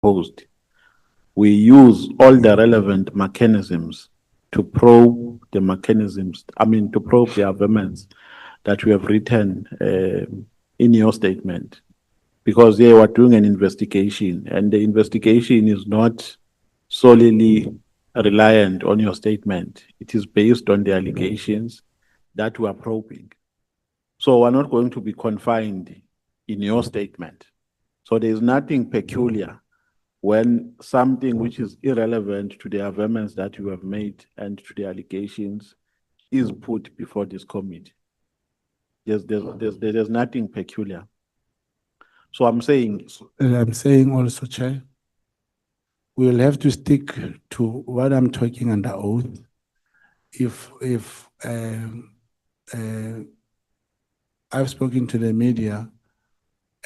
proposed. We use all the relevant mechanisms to probe the mechanisms, to probe the amendments that we have written in your statement. Because they were doing an investigation, and the investigation is not solely reliant on your statement. It is based on the allegations that we are probing. So we're not going to be confined in your statement. So there's nothing peculiar when something which is irrelevant to the amendments that you have made and to the allegations is put before this committee. There's nothing peculiar. So I'm saying also, Chair, we will have to stick to what I'm talking under oath. If I've spoken to the media,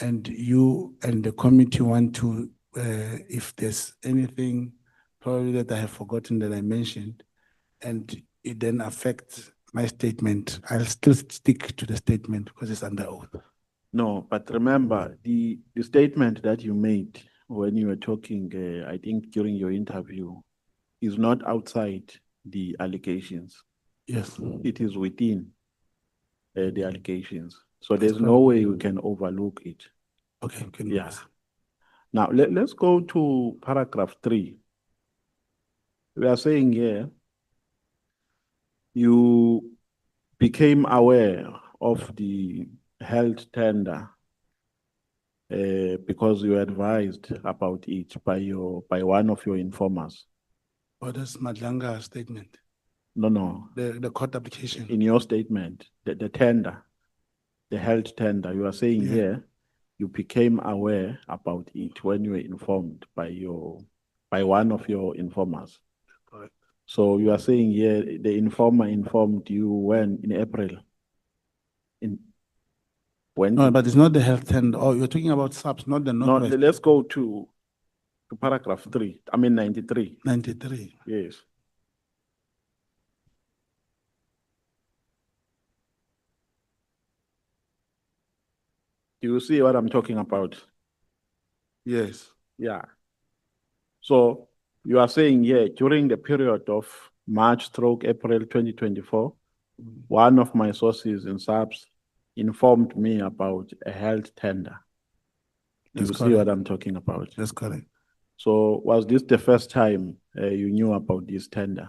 and you and the committee want to, if there's anything probably that I have forgotten that I mentioned, and it then affects my statement, I'll still stick to the statement because it's under oath. no, but remember the statement that you made when you were talking, I think during your interview, is not outside the allegations. Yes. It is within the allegations. So there's no way we can overlook it. Okay. Yeah. Now let's go to paragraph 3. We are saying here, you became aware of the held tender because you were advised about it by one of your informers. What is Madlanga's statement? No. The court application. In your statement, the tender, the held tender, you are saying here, you became aware about it when you were informed by one of your informers. Correct. So you are saying here, the informer informed you when? In April? When? No, but it's not the health tender. Oh, you're talking about SAPS, not the Northwest. No, let's go to paragraph 3. 93. 93. Yes. Do you see what I'm talking about? Yes. Yeah. So you are saying here, during the period of March/April 2024, one of my sources in SAPS informed me about a health tender. Do you see what I'm talking about? That's correct. So was this the first time you knew about this tender?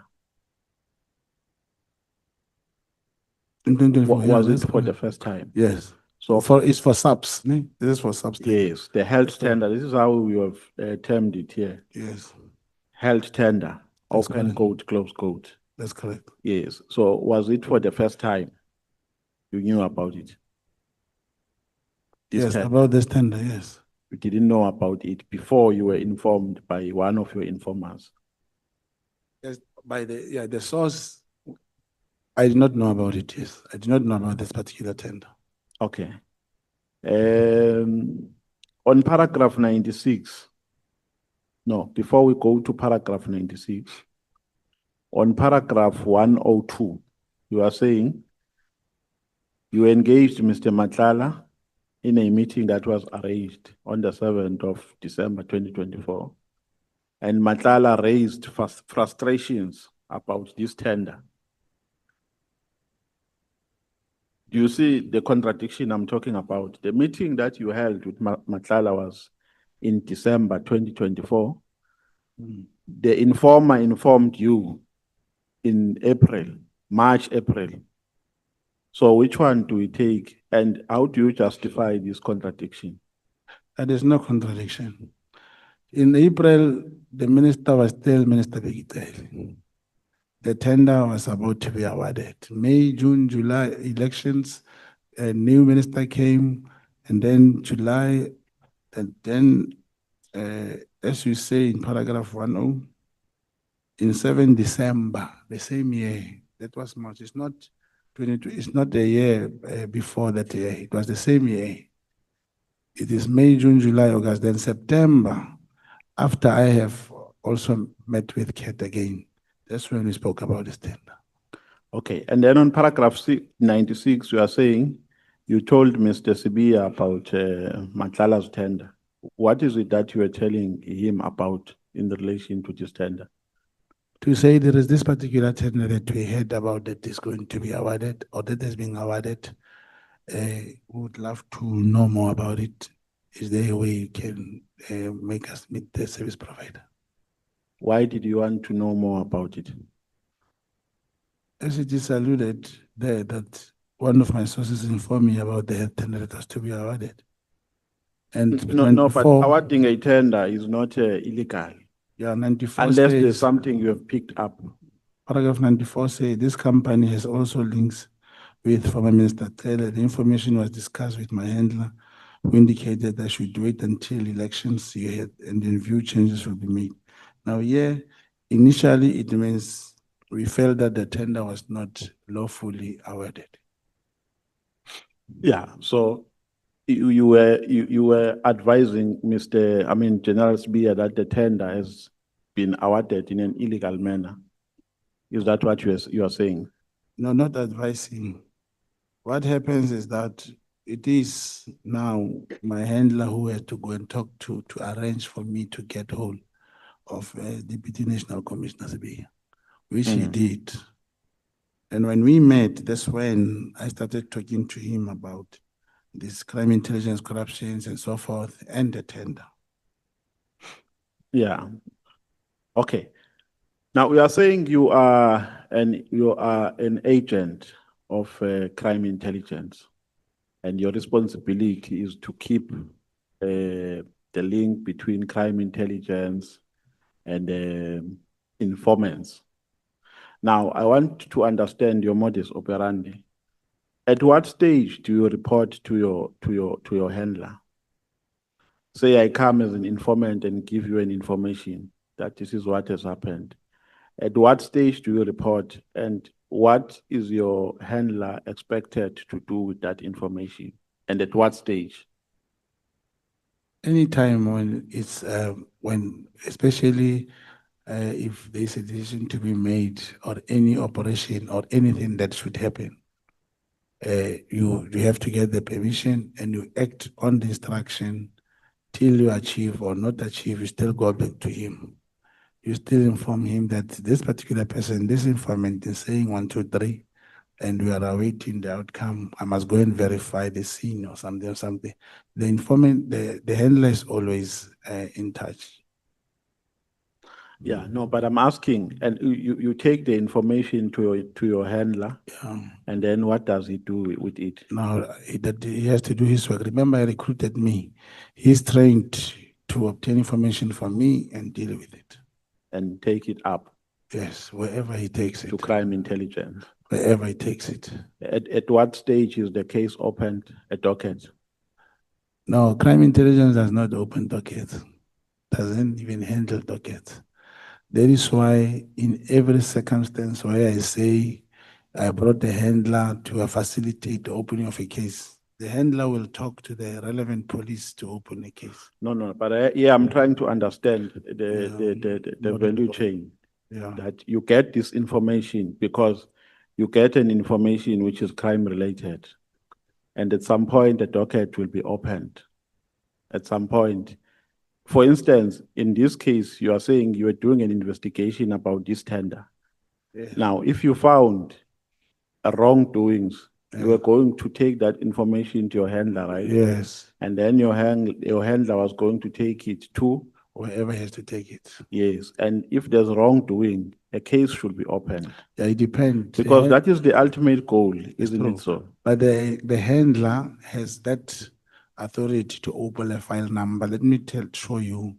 In 2024, Was it for the first time? Yes. So it's for SAPS. This is for SAPS. Yes, the health tender. This is how we have termed it here. Yes. Health tender, That's open correct. quote, close quote. That's correct. Yes. So was it for the first time you knew about it? Yes, about this tender, yes. You didn't know about it before you were informed by one of your informers? Yes, by the source, I did not know about it, yes. I did not know about this particular tender. Okay. On paragraph 96, no, before we go to paragraph 96, on paragraph 102, you are saying you engaged Mr. Matlala in a meeting that was arranged on the 7th of December 2024. And Matlala raised frustrations about this tender. Do you see the contradiction I'm talking about? The meeting that you held with Matlala was in December 2024. The informer informed you in March, April. So which one do we take, and how do you justify this contradiction? There is no contradiction. In April, the minister was still Minister Begiteli. The tender was about to be awarded. May, June, July elections, a new minister came, and then July, and then, as you say in paragraph 10, in 7 December, the same year, that was March, it's not 22, it's not the year before that year, it was the same year. It is May, June, July, August, then September, after I have also met with Kat again. That's when we spoke about this tender. Okay, and then on paragraph 96, you are saying you told Mr. Sibia about Matlala's tender. What is it that you are telling him about in relation to this tender? To say there is this particular tender that we heard about that is going to be awarded or that has been awarded. We would love to know more about it. Is there a way you can make us meet the service provider? Why did you want to know more about it? As it is alluded there, that one of my sources informed me about the health tender that was to be awarded. And No, but 94, awarding a tender is not illegal yeah, 94 unless there's says, something you have picked up. paragraph 94 says this company has also links with former Minister Taylor. The information was discussed with my handler, who indicated I should wait until elections ahead and then view changes will be made. Now, yeah, initially it means we felt that the tender was not lawfully awarded. Yeah, so you were advising General Sbiya that the tender has been awarded in an illegal manner. Is that what you are saying? No, not advising. What happens is that it is now my handler who has to go and talk to arrange for me to get hold of Deputy National Commissioner Sbiya, which he did. And when we met, that's when I started talking to him about this crime intelligence, corruptions, and so forth, and the tender. Yeah. Okay. Now we are saying you are an agent of crime intelligence, and your responsibility is to keep the link between crime intelligence and informants. Now, I want to understand your modus operandi. At what stage do you report to your handler? Say I come as an informant and give you an information that this is what has happened. At what stage do you report, and what is your handler expected to do with that information? And at what stage? Anytime when it's especially if there's a decision to be made or any operation or anything that should happen, you have to get the permission and you act on the instruction till you achieve or not achieve. You still go back to him. You still inform him that this particular person, this informant is saying 1, 2, 3, and we are awaiting the outcome. I must go and verify the scene or something or something. The informant, the handler is always in touch. Yeah, no, but I'm asking, and you take the information to your handler, and then what does he do with it? Now, he has to do his work. Remember, he recruited me. He's trained to obtain information from me and deal with it. And take it up? Yes, wherever he takes it. To crime intelligence? Wherever he takes it. At what stage is the case opened, a docket? No, crime intelligence does not open dockets. Doesn't even handle dockets. That is why in every circumstance where I say I brought the handler to facilitate the opening of a case, the handler will talk to the relevant police to open a case. No, but I'm trying to understand the value chain. Yeah. That you get this information because you get an information which is crime related, and at some point the docket will be opened. At some point, for instance, in this case, you are saying you are doing an investigation about this tender. Yes. Now, if you found wrongdoings, you are going to take that information to your handler, right? Yes. And then your handler was going to take it to wherever he has to take it. Yes, and if there's wrongdoing, a case should be opened. Yeah, it depends. Because that is the ultimate goal, isn't it so? But the handler has that authority to open a file number. Let me show you.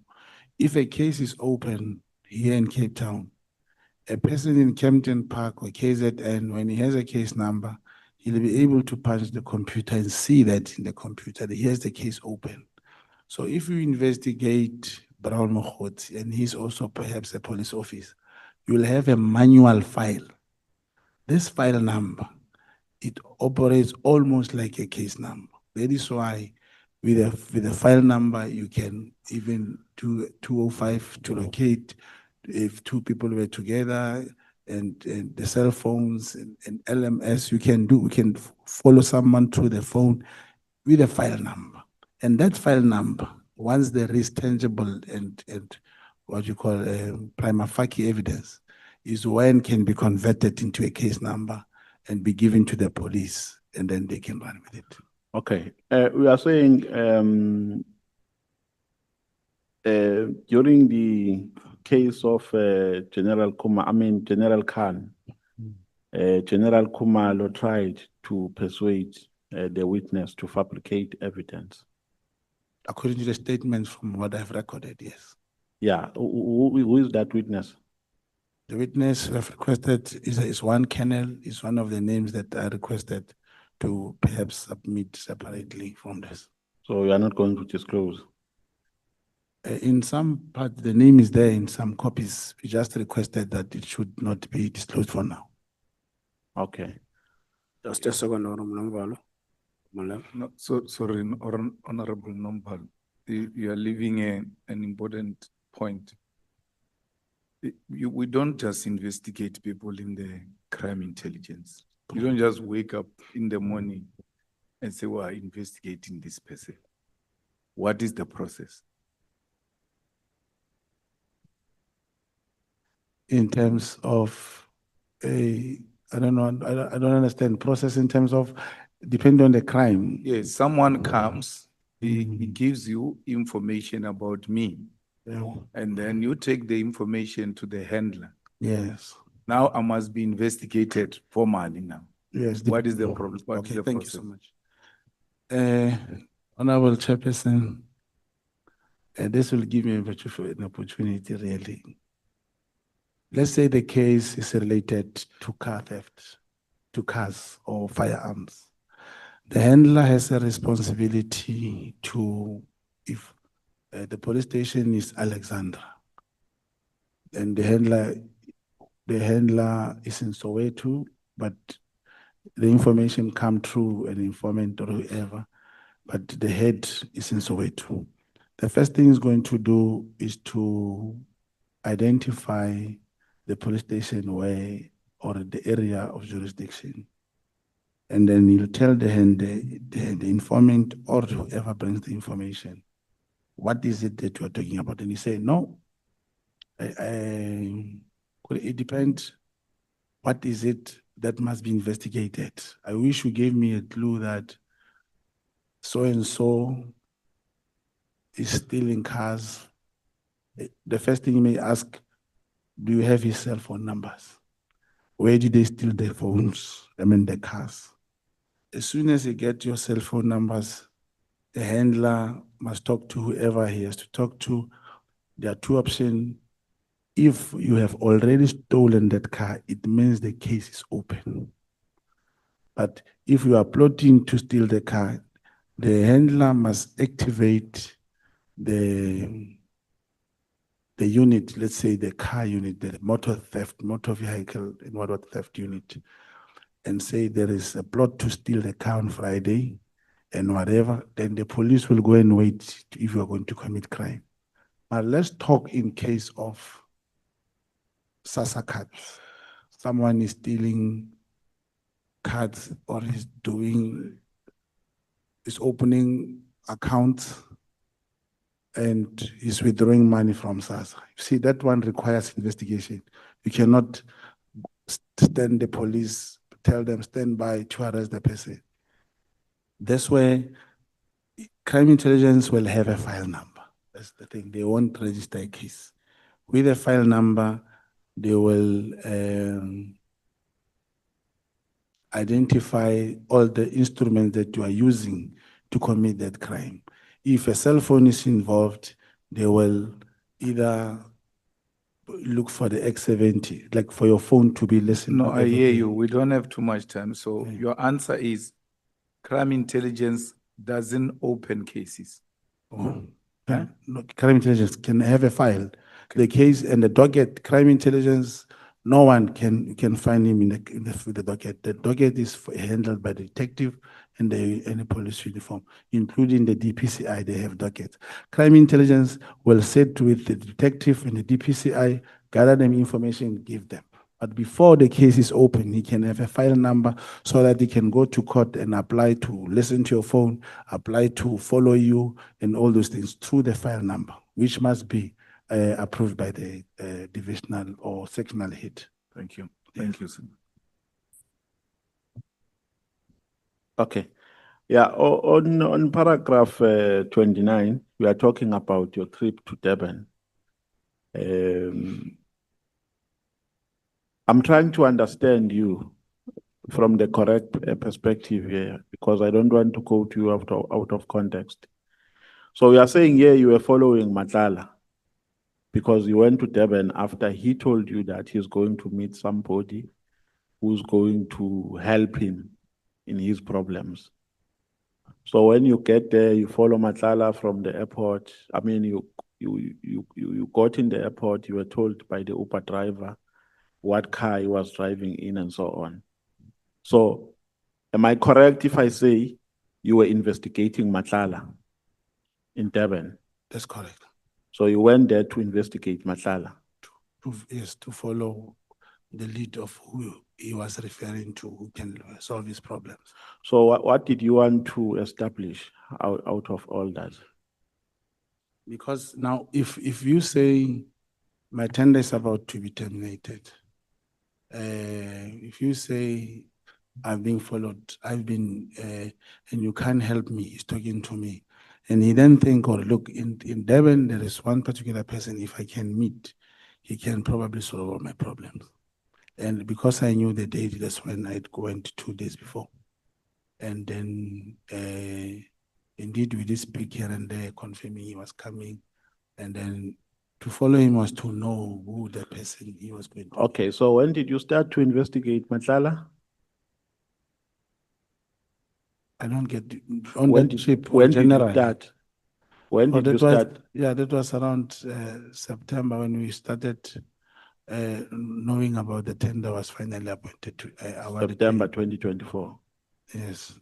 If a case is open here in Cape Town, a person in Kempton Park or KZN, when he has a case number, he'll be able to punch the computer and see that in the computer that he has the case open. So if you investigate Brown Mogotsi, and he's also perhaps a police officer, you'll have a manual file. This file number, it operates almost like a case number. That is why with a file number, you can even do 205 to locate if two people were together, and the cell phones and LMS, we can follow someone through the phone with a file number. And that file number once there is tangible and what you call prima facie evidence, is when can be converted into a case number and be given to the police, and then they can run with it. Okay. We are saying during the case of General Khan, General Kumalo tried to persuade the witness to fabricate evidence. According to the statements from what I've recorded, yes. Yeah, who is that witness? The witness we have requested is one Colonel, is one of the names that I requested to perhaps submit separately from this. So you are not going to disclose? In some part, the name is there in some copies. We just requested that it should not be disclosed for now. Okay. Just a second, Honorable Nomvalo. No, sorry, Honorable Nomvalo, you are leaving an important point. We don't just investigate people in the crime intelligence. You don't just wake up in the morning and say, "Well, I'm investigating this person." What is the process? In terms of I don't know, I don't understand process in terms of depending on the crime. Yes, someone comes, he gives you information about me, Yeah. and then you take the information to the handler. Yes. Now I must be investigated formally now. Yes. What is the problem? What is Okay, the thank process? you so much. Honorable Chairperson, this will give me an opportunity really. Let's say the case is related to car theft, to cars or firearms. The handler has a responsibility to, if the police station is Alexandra, and the handler is in Soweto, but the information come through an informant or whoever, but the head is in Soweto. The first thing he's going to do is to identify the police station where, or the area of jurisdiction. And then he'll tell the informant or whoever brings the information, what is it that you are talking about? And he say, no, it depends. What is it that must be investigated? I wish you gave me a clue that so-and-so is stealing cars. The first thing you may ask, do you have his cell phone numbers? Where did they steal their phones? I mean, the cars. As soon as you get your cell phone numbers, the handler must talk to whoever he has to talk to. There are two options. If you have already stolen that car, it means the case is open. But if you are plotting to steal the car, the handler must activate the unit, let's say the car unit, the motor vehicle and motor theft unit, and say there is a plot to steal the car on Friday and whatever, then the police will go and wait if you are going to commit crime. But let's talk in case of SASSA cards. Someone is stealing cards or is opening accounts and is withdrawing money from SASSA. You see, that one requires investigation. You cannot stand the police, tell them stand by to arrest the person. That's where crime intelligence will have a file number. That's the thing. They won't register a case. With a file number, they will identify all the instruments that you are using to commit that crime. If a cell phone is involved, they will either look for the X70, like for your phone to be listened. No, I hear you. We don't have too much time. So your answer is crime intelligence doesn't open cases. Huh? No, crime intelligence can have a file. The case and the docket, crime intelligence, no one can find him in the docket. The docket is handled by the detective and the police uniform, including the DPCI, they have dockets. Crime intelligence will sit with the detective and the DPCI, gather them information, give them. But before the case is open, he can have a file number so that he can go to court and apply to listen to your phone, apply to follow you, and all those things through the file number, which must be approved by the divisional or sectional head. Thank you. Thank you, sir. Okay. Yeah, on paragraph 29, we are talking about your trip to Durban. I'm trying to understand you from the correct perspective here, because I don't want to quote you out of context. So you are saying here you were following Matlala because you went to Durban after he told you that he's going to meet somebody who's going to help him in his problems. So when you get there, you follow Matlala from the airport. I mean, you got in the airport, you were told by the Uber driver what car he was driving in and so on. So am I correct if I say you were investigating Matlala in Durban? That's correct. So you went there to investigate Matlala? Yes, to follow the lead of who he was referring to, who can solve his problems. So what did you want to establish out of all that? Because now, if you say my tender is about to be terminated, if you say I've been followed, and you can't help me, he's talking to me, and he then think, or look, in Durban, there is one particular person, if I can meet, he can probably solve all my problems. And because I knew the date, that's when I went 2 days before. And then indeed we did speak here and there, confirming he was coming. And then to follow him was to know who the person he was going to. Okay, so when did you start to investigate Matlala? I don't get on When that did, trip. when did you generally. start? When Oh, did you that was, start? yeah, that was around September when we started knowing about the tender was finally appointed to awarded to September him. 2024. Yes,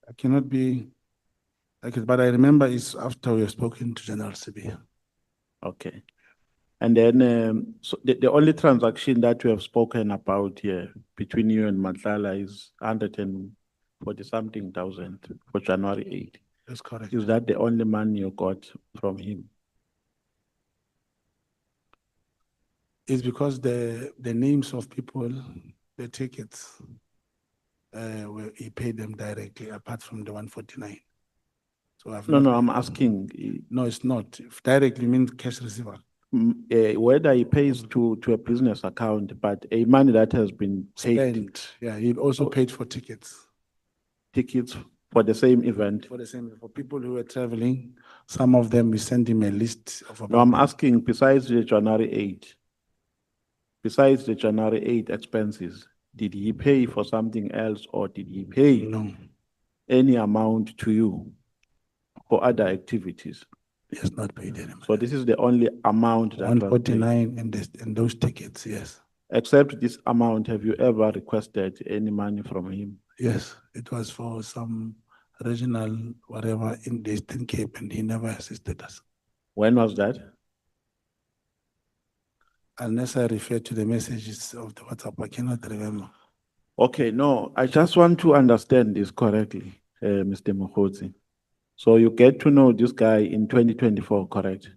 I cannot be like it, but I remember it's after we have spoken to General Sibi. Okay. And then so the only transaction that we have spoken about here between you and Matlala is 140 something thousand for January 8. That's correct. Is that the only money you got from him? It's because the names of people, the tickets, he paid them directly apart from the 149. So I've No, not no, I'm asking No, it's not. If directly means cash receiver. whether he pays to a business account, but a money that has been paid Spent. Yeah, he also paid for tickets. tickets for the same event. For the same, for people who were traveling, some of them we sent him a list of No, I'm about asking besides the January 8, besides the January 8 expenses, did he pay for something else or did he pay no, any amount to you for other activities? he has not paid any money. So this is the only amount that was paid. 149 and those tickets, yes. Except this amount, have you ever requested any money from him? Yes, it was for some regional whatever in the Eastern Cape, and he never assisted us. When was that? Unless I refer to the messages of the WhatsApp, I cannot remember. Okay, no, I just want to understand this correctly, Mr. Mogotsi. So you get to know this guy in 2024, correct?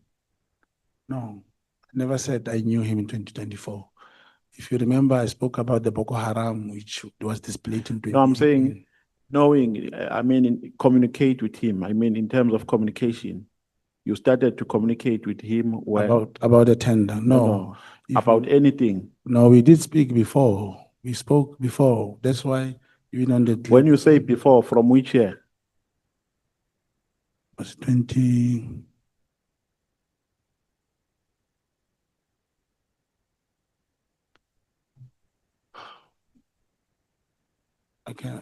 No, I never said I knew him in 2024. If you remember, I spoke about the Boko Haram, which was displayed in 2018. No, I'm saying knowing, I mean, communicate with him. I mean, in terms of communication, you started to communicate with him when? About the tender. No, about anything. No, we did speak before. We spoke before. That's why even on the When you say before, from which year? was 20. Okay,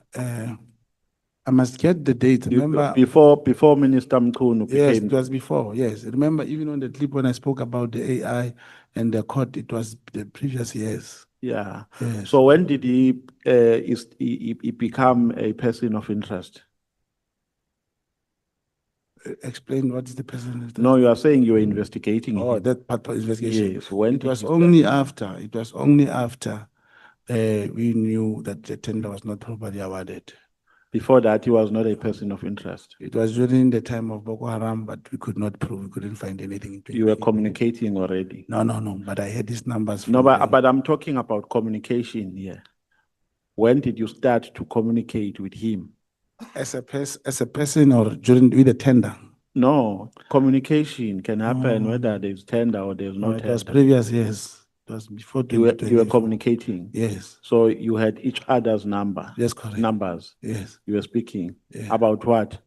I must get the date. Remember, Before Minister Mkhunu yes, became. it was before. Yes, remember, even on the clip when I spoke about the AI and the court, it was the previous years. Yeah. Yes. So when did he become a person of interest? Explain what is the person. No, you are saying you were investigating Oh, him. that part of investigation. Yes. When It did was you only start? after. It was only after we knew that the tender was not properly awarded. Before that, he was not a person of interest. It was during the time of Boko Haram, but we could not prove, we couldn't find anything. You were communicating already. No, but I had these numbers. No, from but I'm talking about communication here. When did you start to communicate with him? as a person or during with the tender. No, communication can happen whether there's tender or there's no No, it was tender. previous years. It was before You were 2024. communicating. Yes, So you had each other's number. yes, correct. Numbers. Yes. You were speaking Yeah. about what?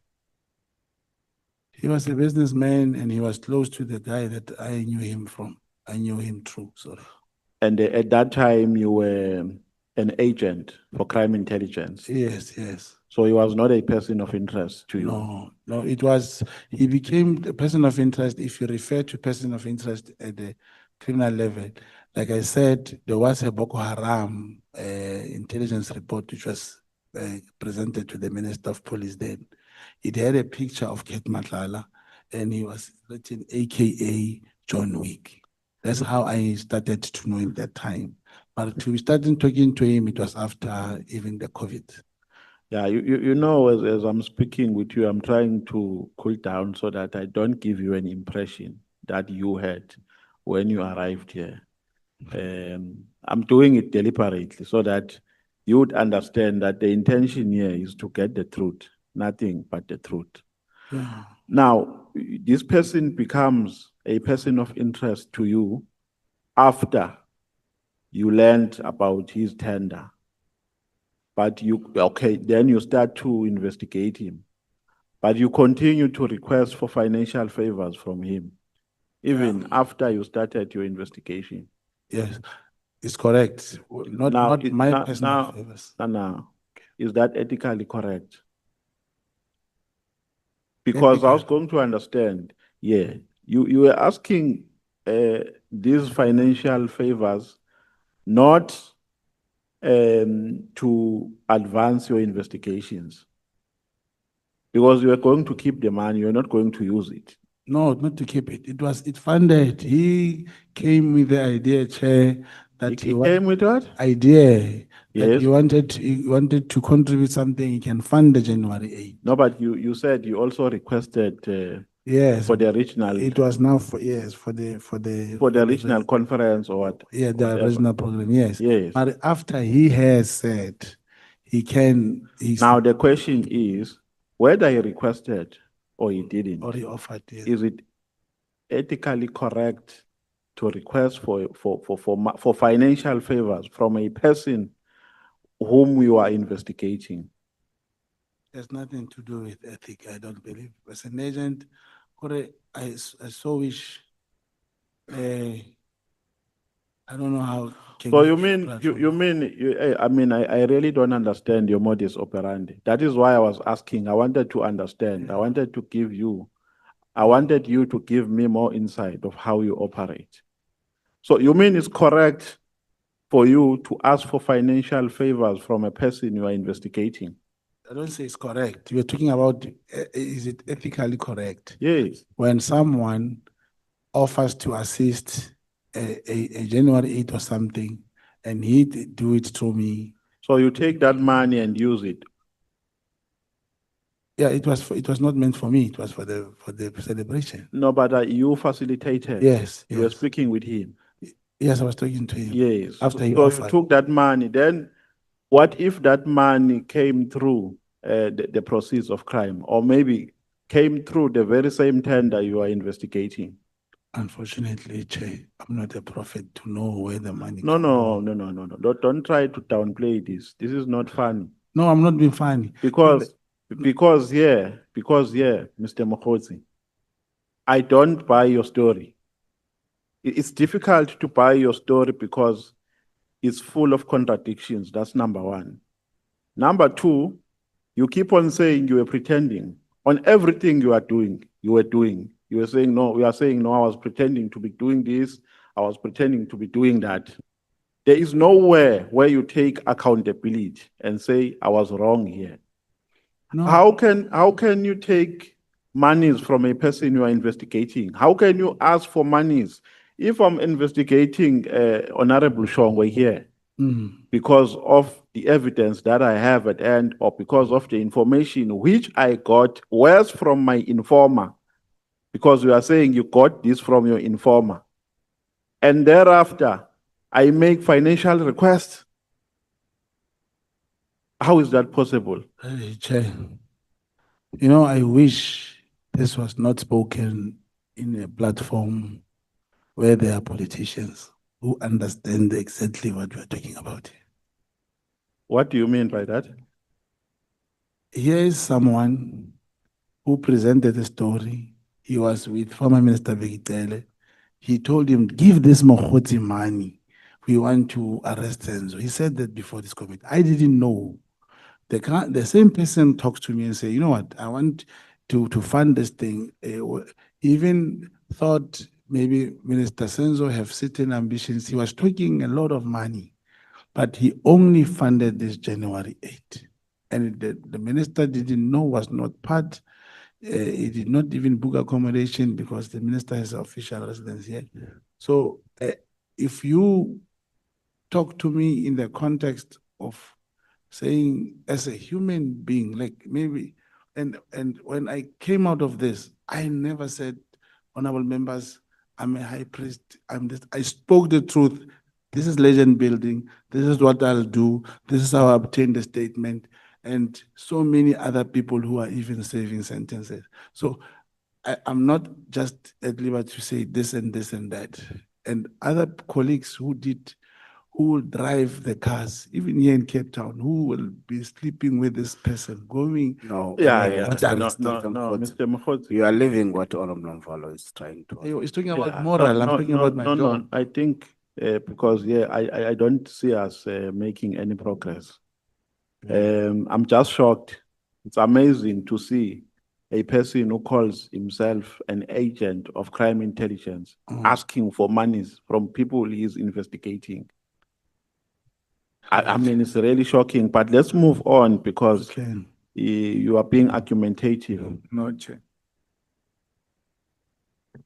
He was a businessman and he was close to the guy that I knew him from. I knew him through, sorry. And at that time, you were an agent for crime intelligence. Yes, yes. So he was not a person of interest to you. No, it was, he became a person of interest if you refer to person of interest at the criminal level. Like I said, there was a Boko Haram intelligence report which was presented to the Minister of Police then. It had a picture of Kate Matlala and he was written AKA John Wick. That's how I started to know him that time. But to starting talking to him, it was after even the COVID. Yeah, you know, as I'm speaking with you, I'm trying to cool down so that I don't give you an impression that you had when you arrived here. I'm doing it deliberately so that you would understand that the intention here is to get the truth, nothing but the truth. Yeah. Now, this person becomes a person of interest to you after you learned about his tender. But then you start to investigate him. But you continue to request for financial favors from him, even after you started your investigation. Yes, it's correct. Not my personal favors. Now, is that ethically correct? Because I was going to understand, yeah, you were asking these financial favors not to advance your investigations. Because you are going to keep the money, you're not going to use it. No, not to keep it. It funded. He came with the idea, Chair, that He came with what? idea that Yes. he wanted to contribute something. He can fund the January 8th. No, but you said you also requested Yes, for the regional. it was now for the regional conference or what? Yeah, the whatever. regional program. Yes. Yes. But after he has said he can, Now the question is whether he requested or he didn't. or he offered. Yes. Is it ethically correct to request for financial favors from a person whom you are investigating? There's nothing to do with ethic, I don't believe. As an agent, I so wish, I don't know how. So you mean, I really don't understand your modus operandi. That is why I was asking. I wanted to understand. I wanted you to give me more insight of how you operate. So you mean it's correct for you to ask for financial favors from a person you are investigating? I don't say it's correct. You're talking about, is it ethically correct? Yes. When someone offers to assist a January 8th or something, and he do it through me. So you take that money and use it? Yeah, it was not meant for me. It was for the celebration. No, but you facilitated. Yes. You were speaking with him. Yes, I was talking to him. Yes. After he so offered. you took that money. Then what if that money came through the proceeds of crime, or maybe came through the very same tender you are investigating? Unfortunately, Che, I'm not a prophet to know where the money No. comes Don't try to downplay this. This is not funny. No, I'm not being funny. Because Mr. Mogotsi, I don't buy your story. It's difficult to buy your story because it's full of contradictions. That's number one. Number two, you keep on saying you were pretending on everything you were doing. You were saying no. We are saying no. I was pretending to be doing this. I was pretending to be doing that. There is nowhere where you take accountability and say I was wrong here. No. How can you take monies from a person you are investigating? How can you ask for monies? If I'm investigating Honorable Shongwe here, because of the evidence that I have at hand or because of the information which I got was from my informer, because you are saying you got this from your informer. And thereafter, I make financial requests. How is that possible? Chair, you know, I wish this was not spoken in a platform where there are politicians who understand exactly what we are talking about. What do you mean by that? Here is someone who presented a story. He was with former Minister Begitele. He told him, give this Mogotsi money. We want to arrest Senzo. He said that before this committee. I didn't know. The same person talks to me and say, you know what, I want to fund this thing. Even thought maybe Minister Senzo have certain ambitions. He was talking a lot of money, but he only funded this January 8. And the minister didn't know, was not part. He did not even book accommodation because the minister has official residence here. So if you talk to me in the context of saying as a human being, like maybe, and when I came out of this, I never said, honorable members, I'm a high priest, I'm this. I spoke the truth. This is legend building. This is what I'll do. This is how I obtained the statement. And so many other people who are even serving sentences. So I'm not just at liberty to say this and this and that. And other colleagues who will drive the cars, even here in Cape Town, who will be sleeping with this person, going. No. Mr. Mogotsi. You are leaving what Honorable Nomvalo is trying to. He's talking about Yeah, moral. I'm talking about my job. No, I think because I don't see us making any progress. I'm just shocked. It's amazing to see a person who calls himself an agent of crime intelligence asking for monies from people he is investigating. I mean, it's really shocking, but let's move on because you are being argumentative. No, Chair.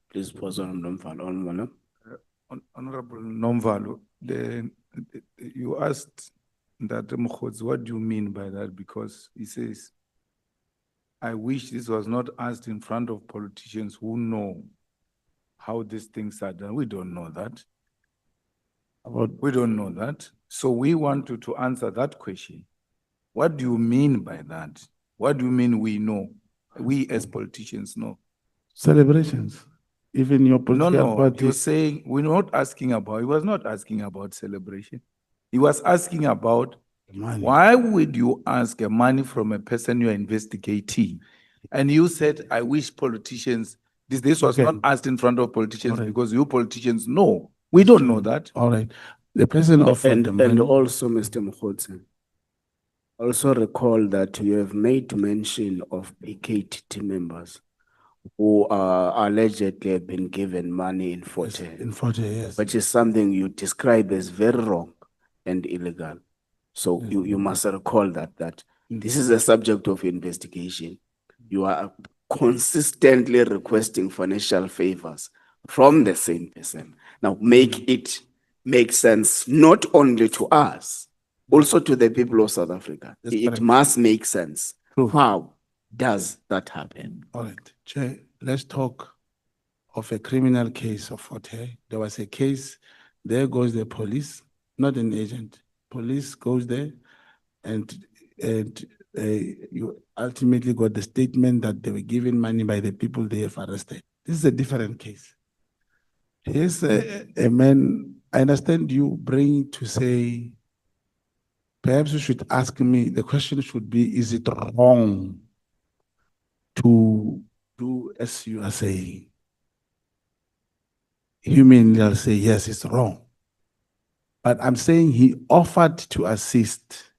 Please pause on Nomvalo. Honorable Nomvalo, you asked that Mogotsi, what do you mean by that? Because he says, I wish this was not asked in front of politicians who know how these things are done. We don't know that. We don't know that. So we want you to answer that question. What do you mean by that? What do you mean we know? We as politicians know. Celebrations. Even your political party. You're saying he was not asking about celebration. He was asking about money. Why would you ask a money from a person you're investigating? And you said, I wish politicians, this was not asked in front of politicians because you politicians know. We don't know that. All right. The person offered the money. And also, Mr. Mogotsi, also recall that you have made mention of PKT team members who allegedly have been given money in Forte. In Forte, yes. Which is something you describe as very wrong and illegal. So you must recall that this is a subject of investigation. You are consistently requesting financial favors from the same person. Now make it make sense not only to us, also to the people of South Africa. It must make sense. How does that happen? All right, Chair, let's talk of a criminal case of Forte. There was a case, there goes the police, not an agent. Police goes there and you ultimately got the statement that they were given money by the people they have arrested. This is a different case. Here's a man, I understand you bring to say, perhaps you should ask me, the question should be, is it wrong to do as you are saying? Humanly, I'll say, yes, it's wrong. But I'm saying he offered to assist.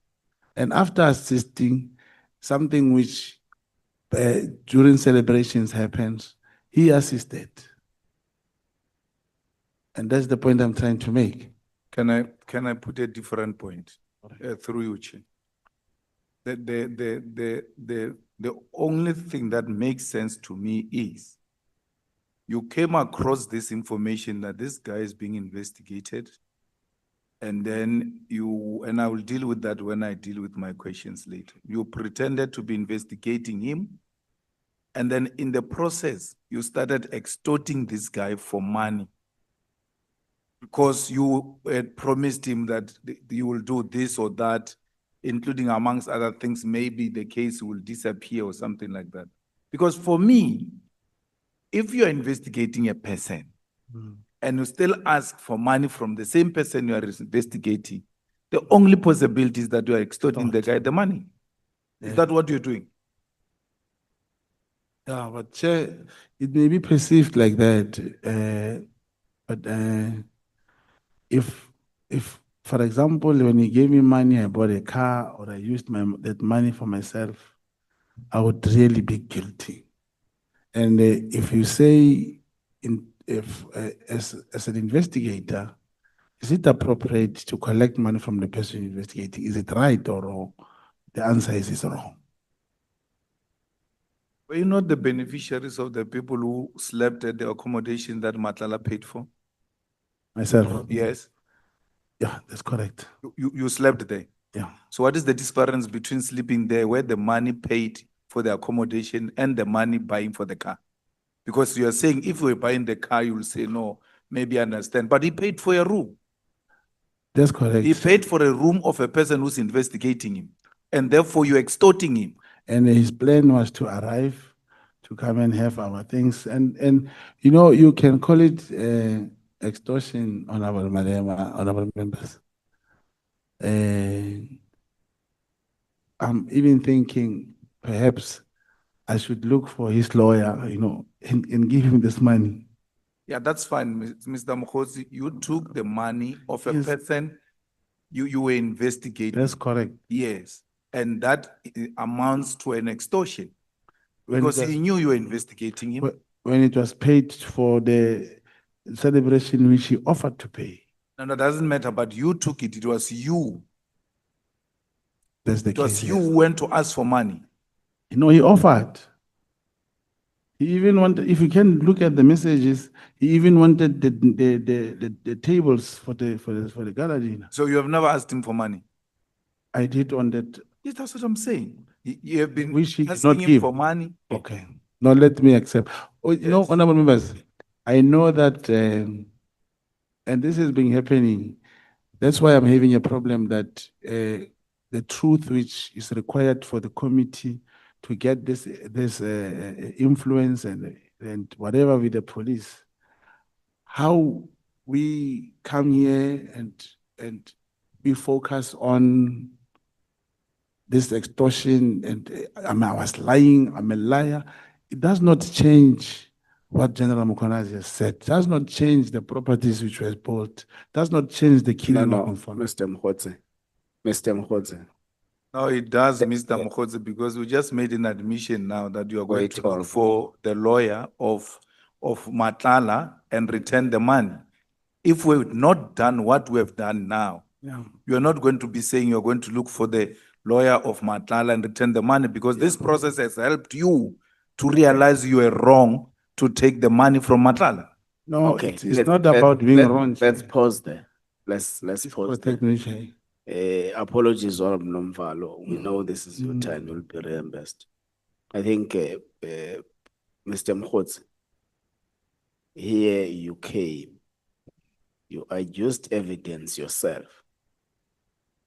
And after assisting, something which during celebrations happens, he assisted. And that's the point I'm trying to make. Can I put a different point through you, Chair? The only thing that makes sense to me is you came across this information that this guy is being investigated, And then and I will deal with that when I deal with my questions later. You pretended to be investigating him. And then in the process, you started extorting this guy for money. Because you had promised him that you will do this or that, including amongst other things, maybe the case will disappear or something like that. Because for me, if you are investigating a person and you still ask for money from the same person you are investigating, the only possibility is that you are extorting the guy the money. Is that what you're doing? Yeah, but Chair, it may be perceived like that. But if, for example, when he gave me money, I bought a car or I used that money for myself, I would really be guilty. And if you say, as an investigator, is it appropriate to collect money from the person investigating? Is it right or wrong? The answer is it's wrong. Were you not the beneficiaries of the people who slept at the accommodation that Matlala paid for? Myself? Yes. Yeah, that's correct. You slept there. Yeah. So what is the difference between sleeping there where the money paid for the accommodation and the money buying for the car? Because you are saying if we're buying the car, you will say, no, maybe I understand. But he paid for a room. That's correct. He paid for a room of a person who's investigating him. And therefore you're extorting him. And his plan was to arrive, to come and have our things. And you know, you can call it extortion, Honorable Malema, honorable members. I'm even thinking perhaps I should look for his lawyer, you know, and give him this money. Yeah, that's fine, Mr. Mogotsi. You took the money of a Yes. person you were investigating. That's correct. Yes. And that amounts to an extortion. When Because it was- he knew you were investigating him. When it was paid for the celebration which he offered to pay. No, that doesn't matter, but you took it. It was you. That's the It was case. you yes. who went to ask for money. You know, he offered. He even wanted, if you can look at the messages, he even wanted the tables for the gala dinner. So you have never asked him for money. I did on that. Yes, that's what I'm saying. You have been Which he did asking not him give. for money. Okay. Now let me accept. Oh, you know, Yes. honorable members, I know that, and this has been happening. That's why I'm having a problem that the truth which is required for the committee to get this influence and whatever with the police, how we come here and we focus on this extortion and I was lying, I'm a liar. It does not change what General Mukonazi has said. It does not change the properties which were bought. Does not change the killing No, of Nomvalo. Mr. Mogotsi. Mr. Mogotsi. No, it does, Mr. Mogotsi, because we just made an admission now that you are going Wait, to look hold. for the lawyer of Matlala and return the money. If we've not done what we have done now, Yeah. you are not going to be saying you're going to look for the lawyer of Matlala and return the money, because this process has helped you to realize you were wrong to take the money from Matlala. No, Okay. it's not about being wrong. Let's pause there. Let's pause there. Protect me, Chair. Apologies, Honorable Nomvalo. We know this is your time. You'll be reimbursed. I think, Mr. Mogotsi, here you came. You adduced evidence yourself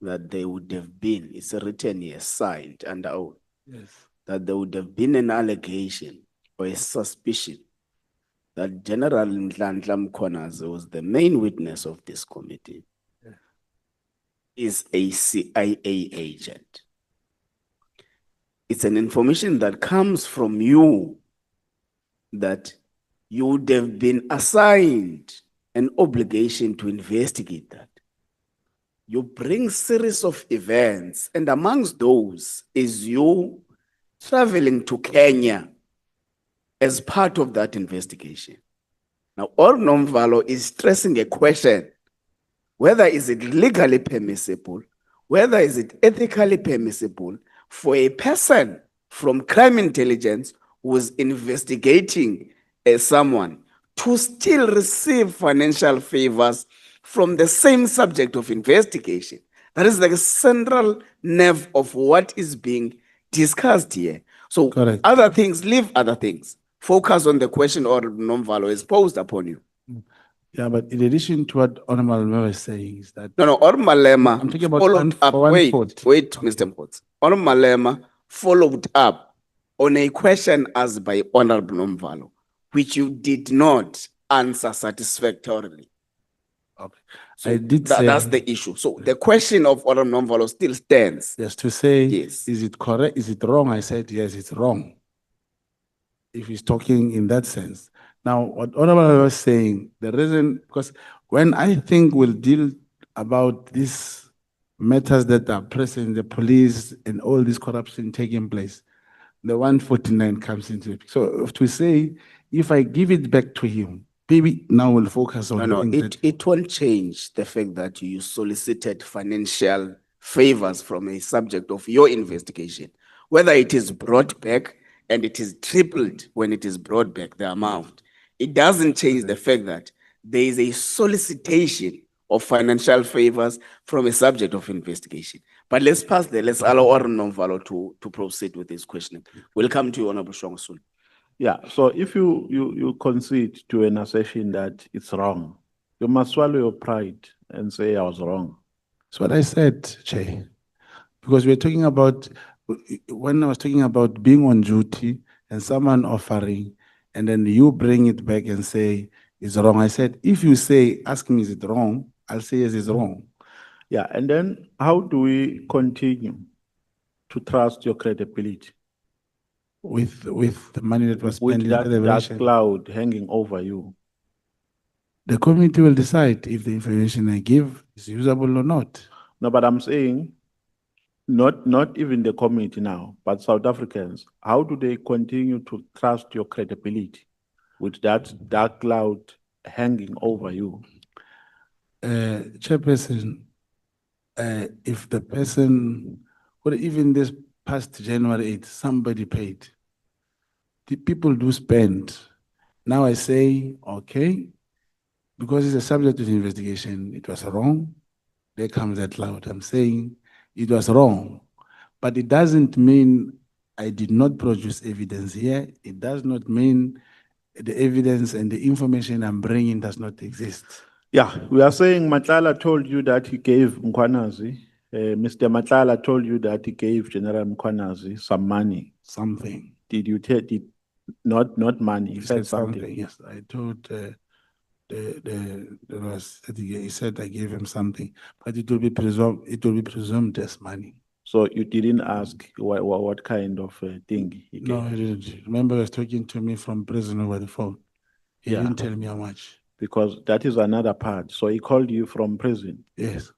that there would have been, it's written here, signed under oath, Yes. that there would have been an allegation or a suspicion that General Nhlanhla Mkhwanazi was the main witness of this committee, is a CIA agent. It's an information that comes from you that you would have been assigned an obligation to investigate that. You bring series of events, and amongst those is you traveling to Kenya as part of that investigation. Now, all Nomvalo is stressing a question, whether is it legally permissible, whether is it ethically permissible for a person from crime intelligence who is investigating someone to still receive financial favors from the same subject of investigation. That is like a central nerve of what is being discussed here. So Correct. other things, leave other things. Focus on the question or Nomvalo is posed upon you. Yeah, but in addition to what Honorable Member is saying is that No, Malema I'm talking about followed up. for 140. Wait, Mr. Mogotsi. Malema followed up on a question asked by Honorable Nomvalo, which you did not answer satisfactorily. Okay. So I did say that's the issue. So the question of Honorable Nomvalo still stands. yes to say, Yes. is it correct? Is it wrong? I said, yes, it's wrong. If he's talking in that sense. Now, what Honorable was saying, the reason, because when I think we'll deal about these matters that are pressing the police and all this corruption taking place, the 149 comes into it. So to say, if I give it back to him, maybe now we'll focus on No, things that- it won't change the fact that you solicited financial favors from a subject of your investigation. Whether it is brought back and it is tripled when it is brought back, the amount, it doesn't change the fact that there is a solicitation of financial favors from a subject of investigation. But let's allow Nomvalo to proceed with this questioning. We'll come to you, Honorable Shongwe, soon. Yeah, so if you concede to an assertion that it's wrong, you must swallow your pride and say I was wrong. That's what I said, Che. Because we're talking about, when I was talking about being on duty and someone offering, and then you bring it back and say it's wrong. I said, if you say, ask me, is it wrong? I'll say, yes, it's wrong. Yeah, and then how do we continue to trust your credibility With the money that was spent with in that dark celebration? cloud hanging over you? The committee will decide if the information I give is usable or not. No, but I'm saying, not even the committee now, but South Africans, how do they continue to trust your credibility with that dark cloud hanging over you? Chairperson, if the person, or even this past January 8th, somebody paid, the people do spend. Now I say, okay, because it's a subject of investigation, it was wrong. There comes that cloud. I'm saying it was wrong, but it doesn't mean I did not produce evidence here. It does not mean the evidence and the information I'm bringing does not exist. Yeah, we are saying Matlala told you that he gave Mkwanazi, Mr. Matlala told you that he gave General Mkwanazi some money. Something. Did you take it? Not money. He said something. Yes, I told he said I gave him something, but it will be presumed as money. So you didn't ask what kind of thing he gave? No, he didn't. Remember, he was talking to me from prison over the phone. He Yeah. didn't tell me how much. Because that is another part. So he called you from prison. Yes.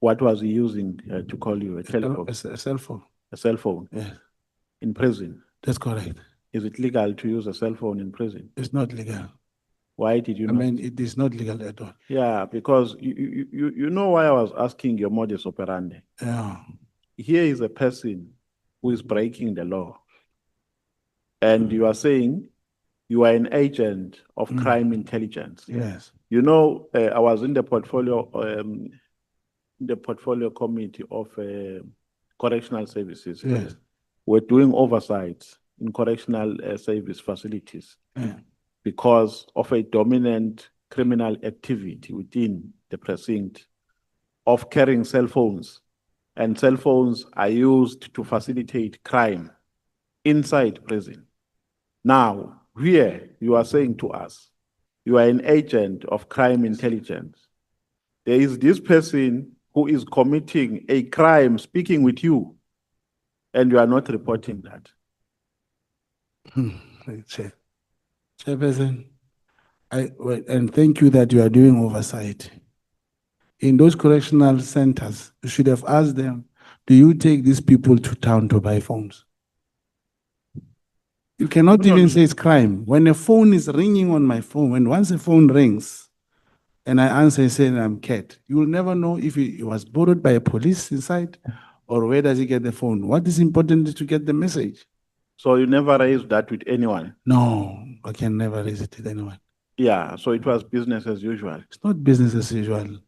What was he using to call you? A telephone? A cell phone. A cell phone? Yes. In prison? That's correct. Is it legal to use a cell phone in prison? It's not legal. Why did you not? I mean, it is not legal at all. Yeah, because you know why I was asking your modus operandi. Yeah. Here is a person who is breaking the law. And you are saying you are an agent of crime intelligence. Yes. You know, I was in the portfolio committee of correctional services. Yes. We're doing oversight in correctional service facilities. Yeah. Because of a dominant criminal activity within the precinct of carrying cell phones. And cell phones are used to facilitate crime inside prison. Now, here you are saying to us, you are an agent of crime intelligence. There is this person who is committing a crime speaking with you, and you are not reporting that. Chairperson, and thank you that you are doing oversight. In those correctional centers, you should have asked them, do you take these people to town to buy phones? You cannot even say it's crime. When a phone is ringing on my phone, once a phone rings, and I answer and say I'm Cat, you will never know if it was borrowed by a police inside, or where does he get the phone? What is important is to get the message. So you never raised that with anyone? No, I can never raise it with anyone. Yeah, so it was business as usual. It's not business as usual.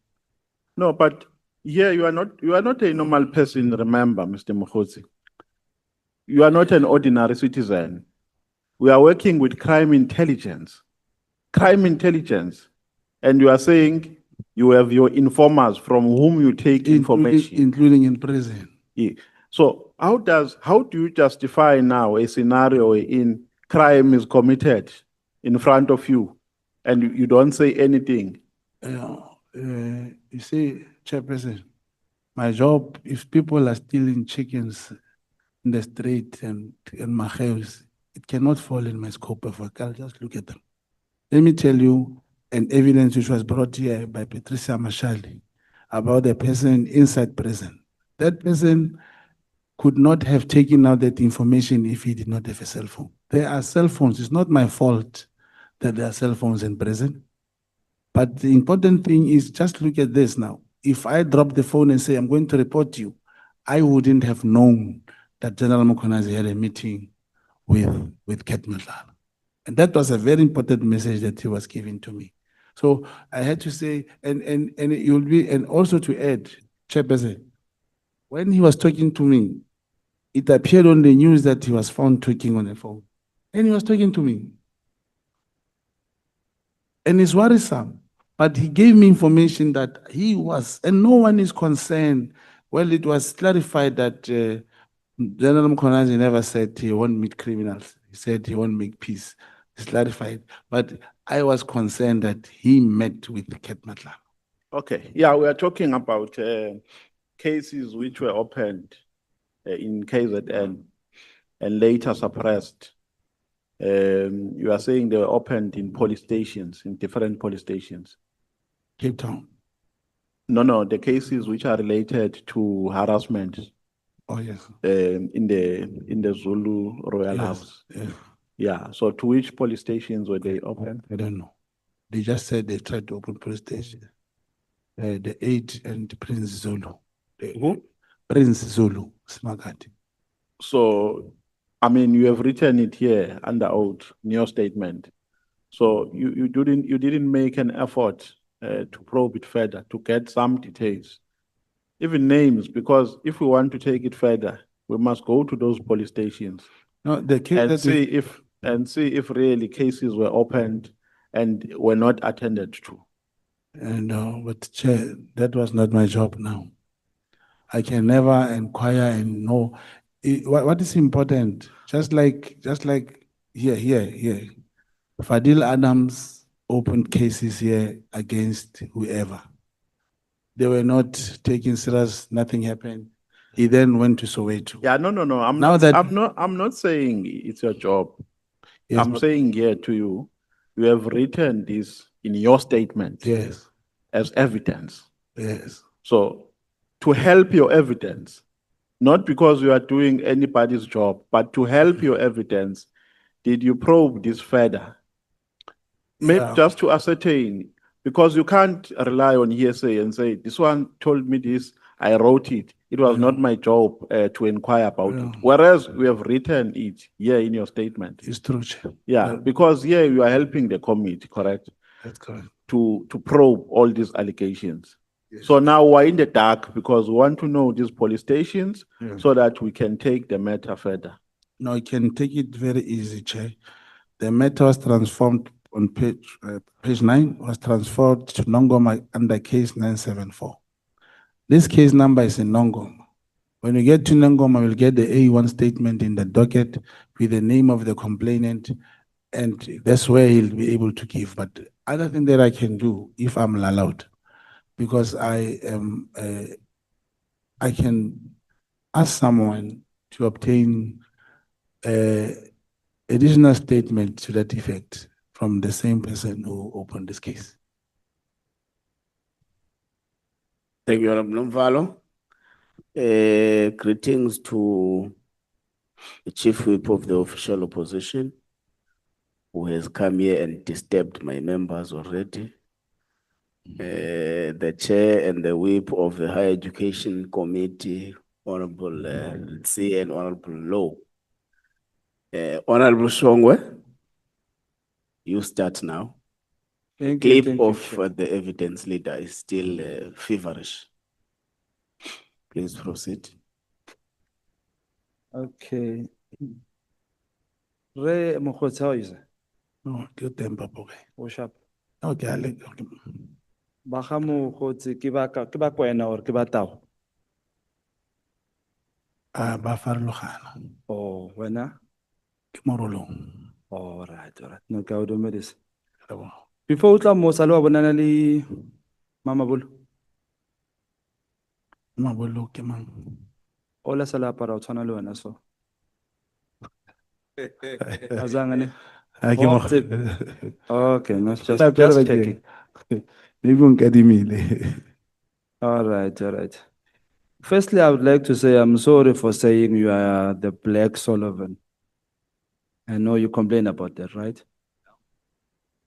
No, but here you are not a normal person, remember, Mr. Mogotsi. You are not an ordinary citizen. We are working with crime intelligence. Crime intelligence. And you are saying you have your informers from whom you take information. Including in prison. Yeah. So how do you justify now a scenario in crime is committed in front of you and you don't say anything? You see, Chairperson, my job, if people are stealing chickens in the street and my house, it cannot fall in my scope of work. I'll just look at them. Let me tell you an evidence which was brought here by Patricia Mashali about a person inside prison. That person could not have taken out that information if he did not have a cell phone. There are cell phones. It's not my fault that there are cell phones in prison. But the important thing is just look at this now. If I drop the phone and say, I'm going to report you, I wouldn't have known that General Mukhwanazi had a meeting with Ket Madlala. And that was a very important message that he was giving to me. So I had to say, and also to add, Chairperson, when he was talking to me, it appeared on the news that he was found talking on the phone. And he was talking to me. And it's worrisome. But he gave me information that he was, and no one is concerned. Well, it was clarified that General Mukhwanazi never said he won't meet criminals. He said he won't make peace. It's clarified. But I was concerned that he met with Ket Madlala. Okay, yeah, we are talking about cases which were opened in KZN and later suppressed. You are saying they were opened in police stations, in different police stations. Cape Town. No, the cases which are related to harassment Oh, yes. in the Zulu Royal Yes, House. yes. Yeah, so to which police stations were they open? I don't know. They just said they tried to open police station. The 8 and Prince Zulu. Who? Prince Zulu, Smagati. So, I mean, you have written it here under oath in your statement. So you didn't make an effort to probe it further, to get some details, even names, because if we want to take it further, we must go to those police stations No, the case and that see if really cases were opened and were not attended to. no, but Chair, that was not my job now. I can never inquire and know what is important. Just like here. Fadil Adams opened cases here against whoever. They were not taken serious, nothing happened. He then went to Soweto. Yeah, no. I'm not saying it's your job. Yes, I'm saying here to you, you have written this in your statement yes, as evidence. yes. So to help your evidence, not because you are doing anybody's job, but to help your evidence, did you probe this further? Maybe Yeah. just to ascertain, because you can't rely on hearsay and say, this one told me this, I wrote it. It was not my job to inquire about it. Whereas we have written it here in your statement. It's true, Chair. Yeah, because here you are helping the committee, correct? That's correct. To probe all these allegations. Yes. So now we're in the dark because we want to know these police stations Yeah. so that we can take the matter further. No, you can take it very easy, Chair. The matter was transformed on page 9, was transferred to Nongoma under case 974. This case number is in Nongoma. When we get to Nongoma, we'll get the A1 statement in the docket with the name of the complainant, and that's where he'll be able to give. But other thing that I can do, if I'm allowed, because I can ask someone to obtain additional statement to that effect from the same person who opened this case. Thank you, Honorable Nomvalo. Greetings to the Chief Whip of the official opposition, who has come here and disturbed my members already. The Chair and the Whip of the Higher Education Committee, Honorable C and Honorable Low. Honorable Shongwe, you start now. Thank you, clip thank you, of Chair. the evidence leader is still feverish. Please proceed. Okay. Re Mogotsi, how is it? No, ke tempa poke. O sharp. Okay, okay. Ba ga Mogotsi ke ba kwena or ke ba Tau? Ba farologana. Oh, wena? Ke morolong. All right, all right. No, ke a o dumedisa. Ke leboha. Before o tla mo sa le wa bonana le Mama Bolo, Mabolo ke mang? o la sa le apara o tshwana le wena so. Azangane? Ha ke Oh, mo- tsebe. Okay, no, Sa just pere ba checking. ke- Maybe o nkadimile. All right, all right. Firstly, I would like to say I'm sorry for saying you are the Black Sullivan. I know you complain about that, right?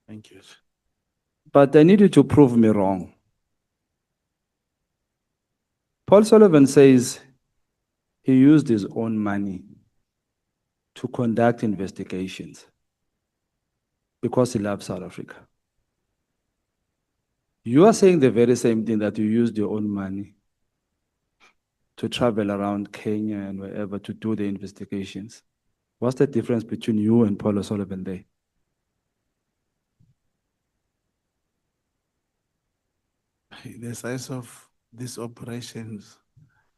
Thank you. But I need you to prove me wrong. Paul Sullivan says he used his own money to conduct investigations because he loves South Africa. You are saying the very same thing, that you used your own money to travel around Kenya and wherever to do the investigations. What's the difference between you and Paul Sullivan there? The size of these operations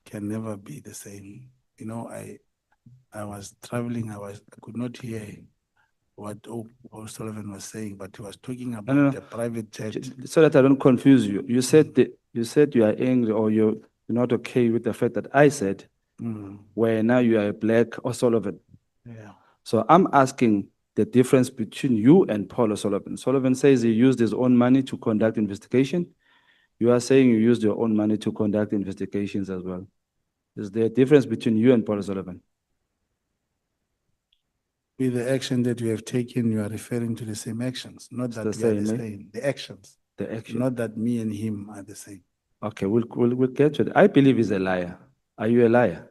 can never be the same. You know, I was traveling, I could not hear what Paul Sullivan was saying, but he was talking about no. a private jet. So that I don't confuse you, you said you are angry or you're not okay with the fact that I said Mm, where now you are a Black or Sullivan. yeah. So I'm asking the difference between you and Paul Sullivan. Sullivan says he used his own money to conduct investigation. You are saying you used your own money to conduct investigations as well. Is there a difference between you and Paul Sullivan? With the action that you have taken, you are referring to the same actions, not that the we are the same, eh? same. The actions, The action. not that me and him are the same. Okay, we'll get to it. I believe he's a liar. Are you a liar?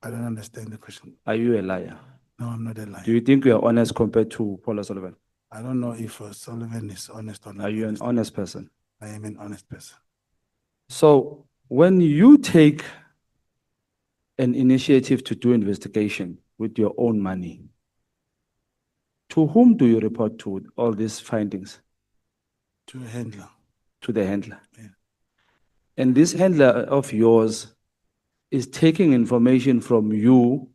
I don't understand the question. Are you a liar? No, I'm not a liar. Do you think you are honest compared to Paul Sullivan? I don't know if Sullivan is honest or not. Are you an honest person? I am an honest person. So when you take an initiative to do investigation with your own money, to whom do you report to all these findings? To a handler. To the handler. Yeah. And this handler of yours is taking information from you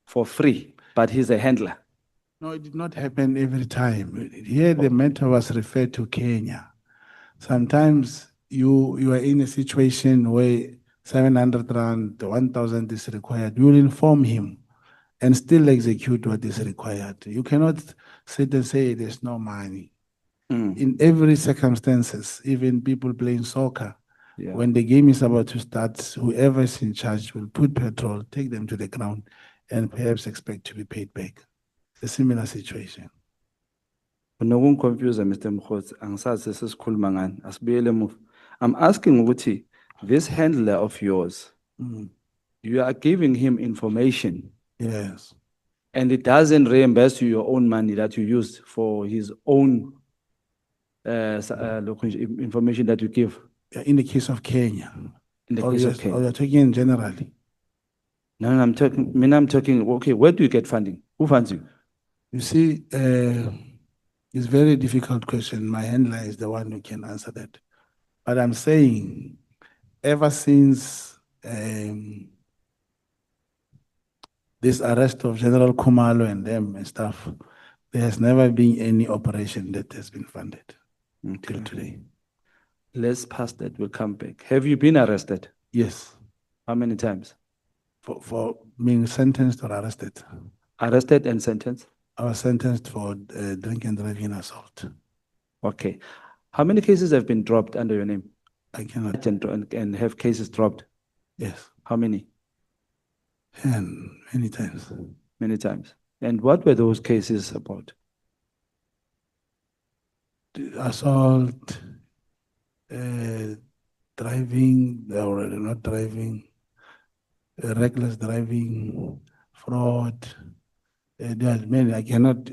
for free, but he's a handler. No, it did not happen every time. Here, the matter was referred to Kenya. Sometimes you are in a situation where 700 rand, 1,000 is required. You will inform him and still execute what is required. You cannot sit and say there's no money. In every circumstances, even people playing soccer, Yeah. when the game is about to start, whoever is in charge will put petrol, take them to the ground, and perhaps expect to be paid back. A similar situation. Confused, Mr. Mogotsi. Angisazi sesikhuluma ngani. Asibuyele emuva. I'm asking ukuthi this handler of yours, you are giving him information. Yes. And it doesn't reimburse you your own money that you used for his own information that you give. In the case of Kenya. In the Or case of yes, Kenya. or you're talking generally. No, I'm talking, okay, where do you get funding? Who funds you? You see, it's a very difficult question. My handler is the one who can answer that. But I'm saying, ever since this arrest of General Kumalo and them and stuff, there has never been any operation that has been funded till today. Let's pass that, we'll come back. Have you been arrested? Yes. How many times? For being sentenced or arrested. Arrested and sentenced? I was sentenced for drink and driving assault. Okay. How many cases have been dropped under your name? I cannot. And have cases dropped? Yes. How many? And many times. Many times. And what were those cases about? Assault, driving, or not driving, reckless driving, fraud, There are many, I cannot,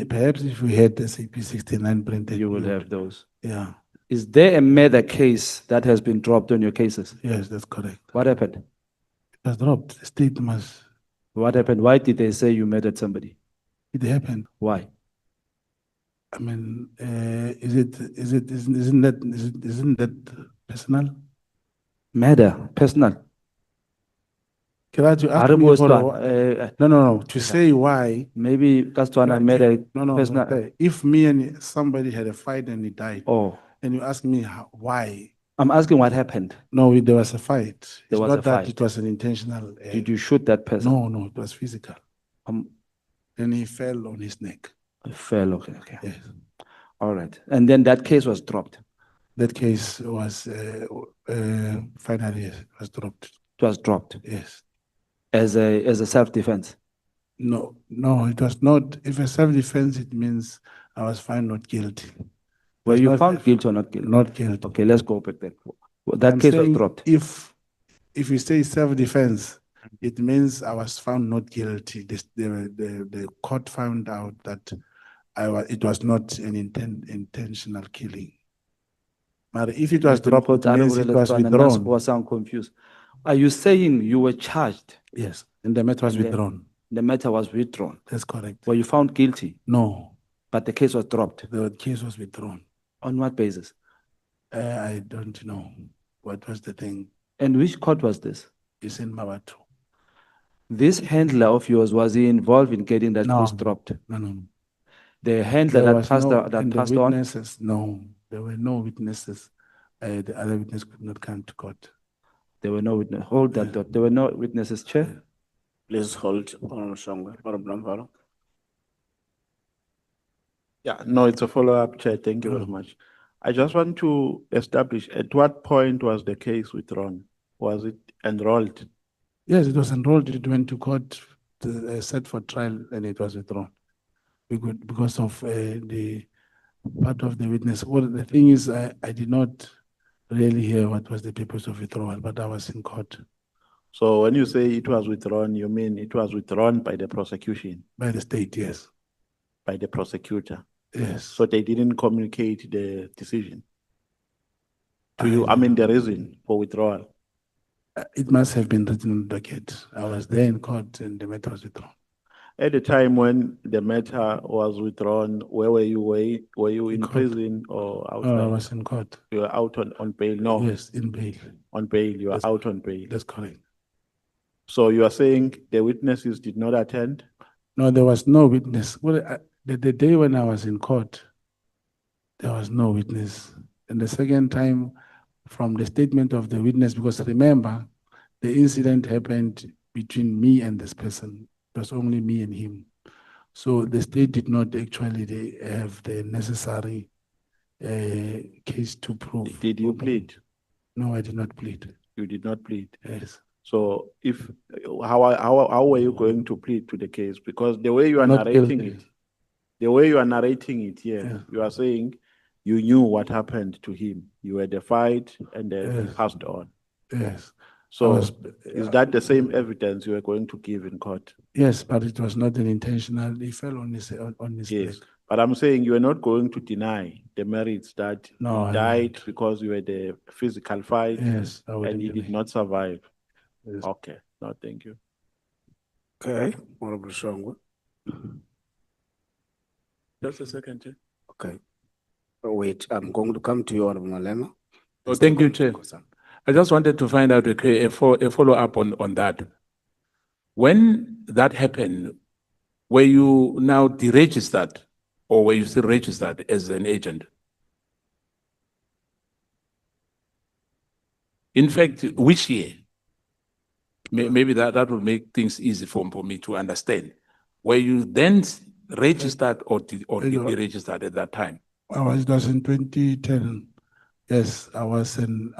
perhaps if we had SAP 69 printed. You we will would- have those. Yeah, Is there a murder case that has been dropped on your cases? yes, that's correct. What happened? It was dropped, the state must, What happened? Why did they say you murdered somebody? it happened. Why? I mean, isn't that personal? Murder, personal. Kiraj, you asked Aribo me for Swan, a, no, to say why. maybe Kastwana Yeah, murder, No, personal. okay. If me and somebody had a fight and he died, Oh, and you ask me why, I'm asking what happened. no, there was a fight. There It's was not a that fight. it was an intentional. Did you shoot that person? No, it was physical. Um, And he fell on his neck. fell, okay. Yes. All right. And then that case was dropped. That case was finally was dropped. It was dropped Yes. as a self-defense. No, it was not. If a self-defense, it means I was found not guilty. Were Was you not- found guilty or not guilty? Not guilty. Okay, let's go back then. That I'm case was saying dropped. If you say self-defense, it means I was found not guilty. The court found out that it was not an intentional killing. But if it was dropped, it means it was withdrawn. Was sound confused. Are you saying you were charged? Yes, and the matter was And then- withdrawn. The matter was withdrawn. That's correct. Were you found guilty? No, But the case was dropped. the case was withdrawn. On what basis? I don't know what was the thing. And which court was this? It's in Mabatu. This handler of yours, was he involved in getting that No. case dropped? No. The handler There that was passed, no- that and the passed on? witnesses, no, there were no witnesses. The other witness could not come to court. There were no witnesses. Hold that thought. There were no witnesses, Chair. Please hold, Honorable Shongwe, Honorable Nomvalo. Yeah, no, it's a follow-up, Chair. Thank you very much. I just want to establish, at what point was the case withdrawn? Was it enrolled? Yes, it was enrolled. It went to court, set for trial, and it was withdrawn. Because of the part of the witness. Well, the thing is, I did not really hear what was the purpose of withdrawal, but I was in court So when you say it was withdrawn, you mean it was withdrawn by the prosecution, by the state, yes. by the prosecutor? Yes. So they didn't communicate the decision to you, I mean, the reason for withdrawal. It must have been written on the docket. I was there in court and the matter was withdrawn. At the time when the matter was withdrawn, where were you? Were you in court. prison or I outside? was in court. You were out on bail? No, Yes, in bail. on bail. You are That's- out on bail. That's correct. So you are saying the witnesses did not attend? No, there was no witness. Well, the day when I was in court, there was no witness. And the second time, from the statement of the witness, because remember, the incident happened between me and this person. It was only me and him. So the state did not actually have the necessary case to prove. Did you plead? No, I did not plead. You did not plead. Yes. So how were you going to plead to the case? Because the way you are Not narrating guilty. it, the way you are narrating it here, Yeah. you are saying you knew what happened to him. You had a fight and then Yes. passed on. Yes. So I was- is that the same evidence you were going to give in court? Yes, but it was not an intentional. He fell on his Yes. leg. But I'm saying you are not going to deny the merits that No, he I died won't. because you had a physical fight Yes, I and wouldn't he did deny. not survive. Yes. Okay, no, thank you. Okay, Honorable Shongwe. Just a second, Chair. Okay. Wait, I'm going to come to you, Honorable Malema. Oh, thank you, Chair. I just wanted to find out a follow-up on that. When that happened, were you now deregistered or were you still registered as an agent? In fact, which year? Maybe that will make things easy for me to understand. Were you then registered or deregistered at that time? It was in 2010. Yes, I was an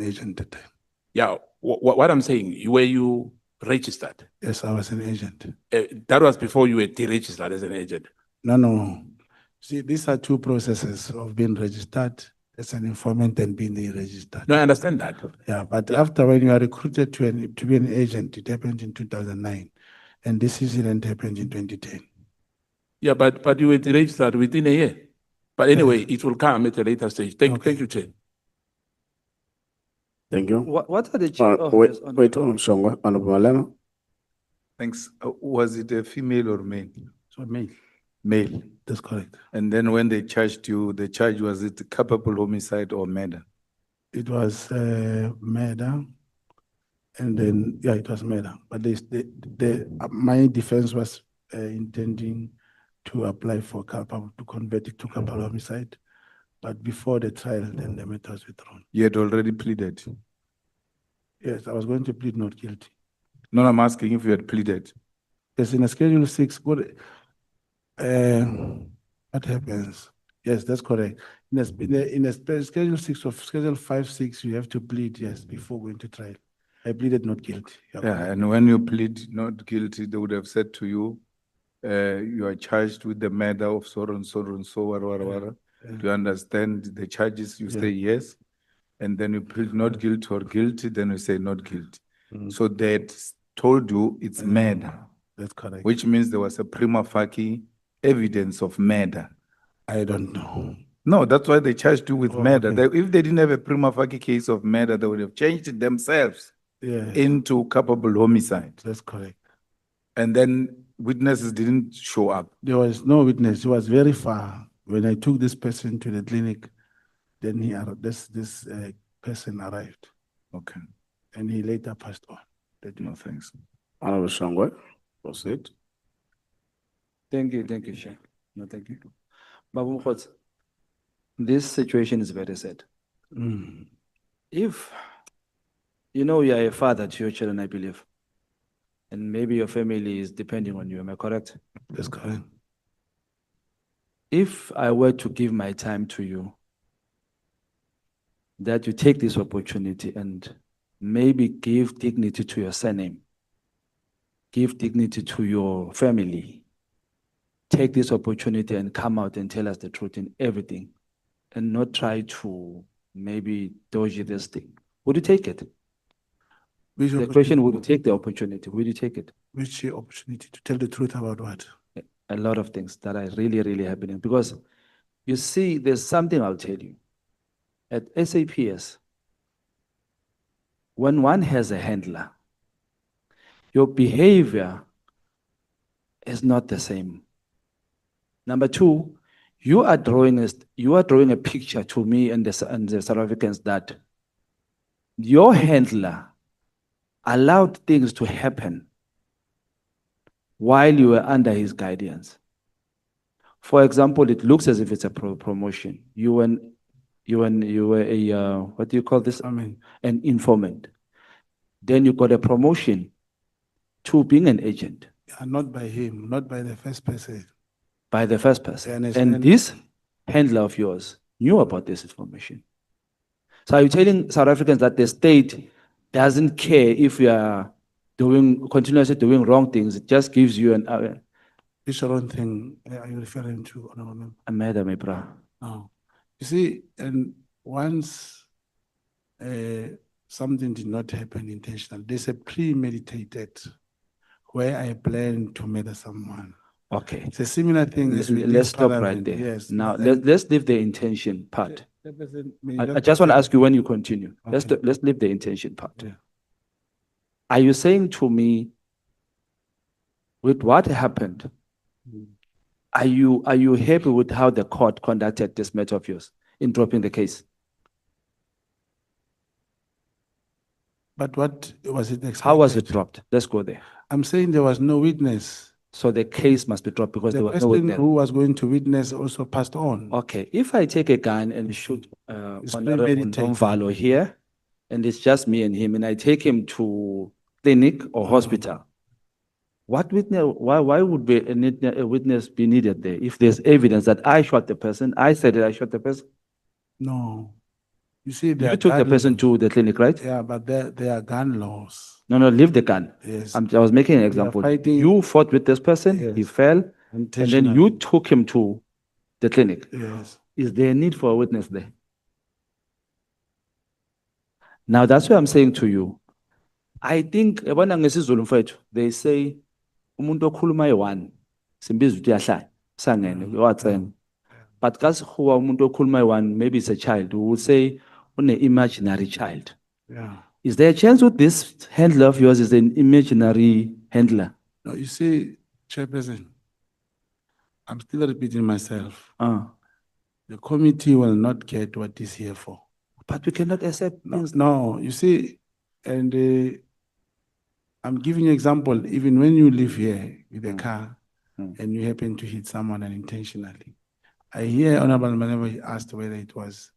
agent at the time. Yeah, what I'm saying, were you registered? Yes, I was an agent. That was before you were deregistered as an agent. No. See, these are two processes of being registered as an informant and being deregistered. No, I understand that. Yeah, but after when you are recruited to be an agent, it happened in 2009. And this incident happened in 2010. Yeah, but you will register within a year. But anyway, it will come at a later stage. Thank you, Chair. Thank you. What are the? Wait, yes, wait, Shongwe, Honorable Malema. Thanks. Was it a female or male? So male, Male. that's correct. And then when they charged you, the charge was it culpable homicide or murder? It was murder. And then, yeah, it was murder. But my defense was intending to apply for culpable, to convert it to culpable homicide. But before the trial, then the matter was withdrawn. You had already pleaded. Yes, I was going to plead not guilty. No, I'm asking if you had pleaded. Yes, in a Schedule 6, what happens? Yes, that's correct. In a Schedule 6 of Schedule 5-6, you have to plead, yes, before going to trial. I pleaded not guilty. You're Yeah, correct. and when you plead not guilty, they would have said to you, you are charged with the murder of so and so and so, whatever. Yeah. Do you understand the charges? You Yeah. say yes. And then you plead not guilty or guilty, then you say not guilty. Mm. So they told you it's murder, That's correct. which means there was a prima facie evidence of murder. I don't know. No, that's why they charged you with Oh, murder. okay. If they didn't have a prima facie case of murder, they would have changed it themselves Yeah, into culpable homicide. that's correct. And then witnesses didn't show up. There was no witness. He was very far. When I took this person to the clinic, then this person arrived, Okay, and he later passed on. no thanks. Honorable Shongwe, proceed. Thank you, Chair. No, thank you. Babu Mogotsi, this situation is very sad. Mm. If you know you are a father to your children, I believe, and maybe your family is depending on you, am I correct? That's correct. If I were to give my time to you, that you take this opportunity and maybe give dignity to your surname, give dignity to your family, take this opportunity and come out and tell us the truth in everything, and not try to maybe dodge this thing. Would you take it? Which The opportunity- question, would you take the opportunity? Would you take it? Which opportunity to tell the truth about what? A lot of things that are really, really happening. Because you see, there's something I'll tell you. At SAPS, when one has a handler, your behavior is not the same. Number two, you are drawing a picture to me and the South Africans that your handler allowed things to happen while you were under his guidance. For example, it looks as if it's a promotion. You were a what do you call this? I mean, An informant. Then you got a promotion to being an agent not by him, not by the first person. by the first person. I understand. And this handler of yours knew about this information. So are you telling South Africans that the state doesn't care if you are continuously doing wrong things? It just gives you Which wrong thing are you referring to? No. a matter, my bro. No. You see, and once something did not happen intentionally, there's a premeditated where I plan to murder someone. Okay. It's a similar thing. as we did Let's stop right Parliament. there. Yes. Now, and let's leave the intention part. that doesn't mean I just want to ask you when you continue. Okay. Let's leave the intention part. Yeah. Are you saying to me, with what happened, are you happy with how the court conducted this matter of yours in dropping the case? But what was it expected? How was it dropped? Let's go there. I'm saying there was no witness. So the case must be dropped because The there was no person witness. who was going to witness also passed on. Okay, if I take a gun and shoot It's Honorable premeditated. Nomvalo here, and it's just me and him, and I take him to clinic or hospital, what witness? Why would a witness be needed there if there's evidence that I shot the person? I said that I shot the person. No. You see, You there took the gun- person to the clinic, right? Yeah, but there are gun laws. No, leave the gun. Yes. I was making an example. fighting- You fought with this person, he Yes. fell, and then Intentionally. you took him to the clinic. Yes. Is there a need for a witness there? Now, that's what I'm saying to you. I think, they say, umuntu okhuluma yi-1 simbiza ukuthi uyahlala sangene watsena. But kasi huwa umuntu okhuluma yi-1 maybe it's a child, we will say une imaginary child. Yeah. Is there a chance with this handler of yours is an imaginary handler? No, you see, Chairperson, I'm still repeating myself. The committee will not get what is here for. But we cannot accept things. No, you see, and I'm giving you example, even when you live here with a car and you happen to hit someone unintentionally. I hear Honorable Manewa asked whether it was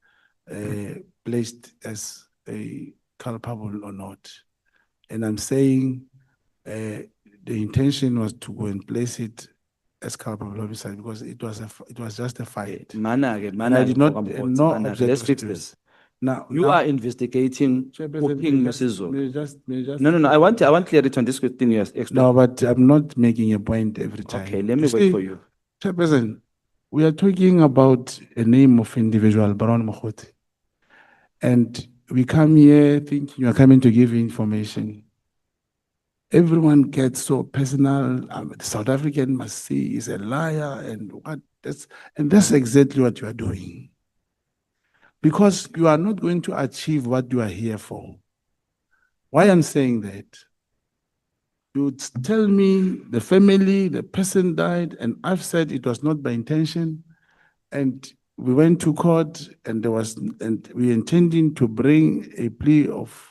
placed as a culpable or not. And I'm saying the intention was to go and place it as culpable officer because it was just a fight. I did not, no Let's fix objections to this. it. Now, You are investigating Chairperson, King may I just- Mrs. may I just- may I just- No, I want clarity on this thing you explain. No, but I'm not making a point every time. Okay, let me You wait see, for you. Chairperson, we are talking about a name of individual, Baron Mogotsi. And we come here thinking you are coming to give information. Everyone gets so personal. The South African must see is a liar and that's exactly what you are doing. Because you are not going to achieve what you are here for. Why I'm saying that? You tell me the family, the person died, and I've said it was not by intention. And we went to court and we intending to bring a plea of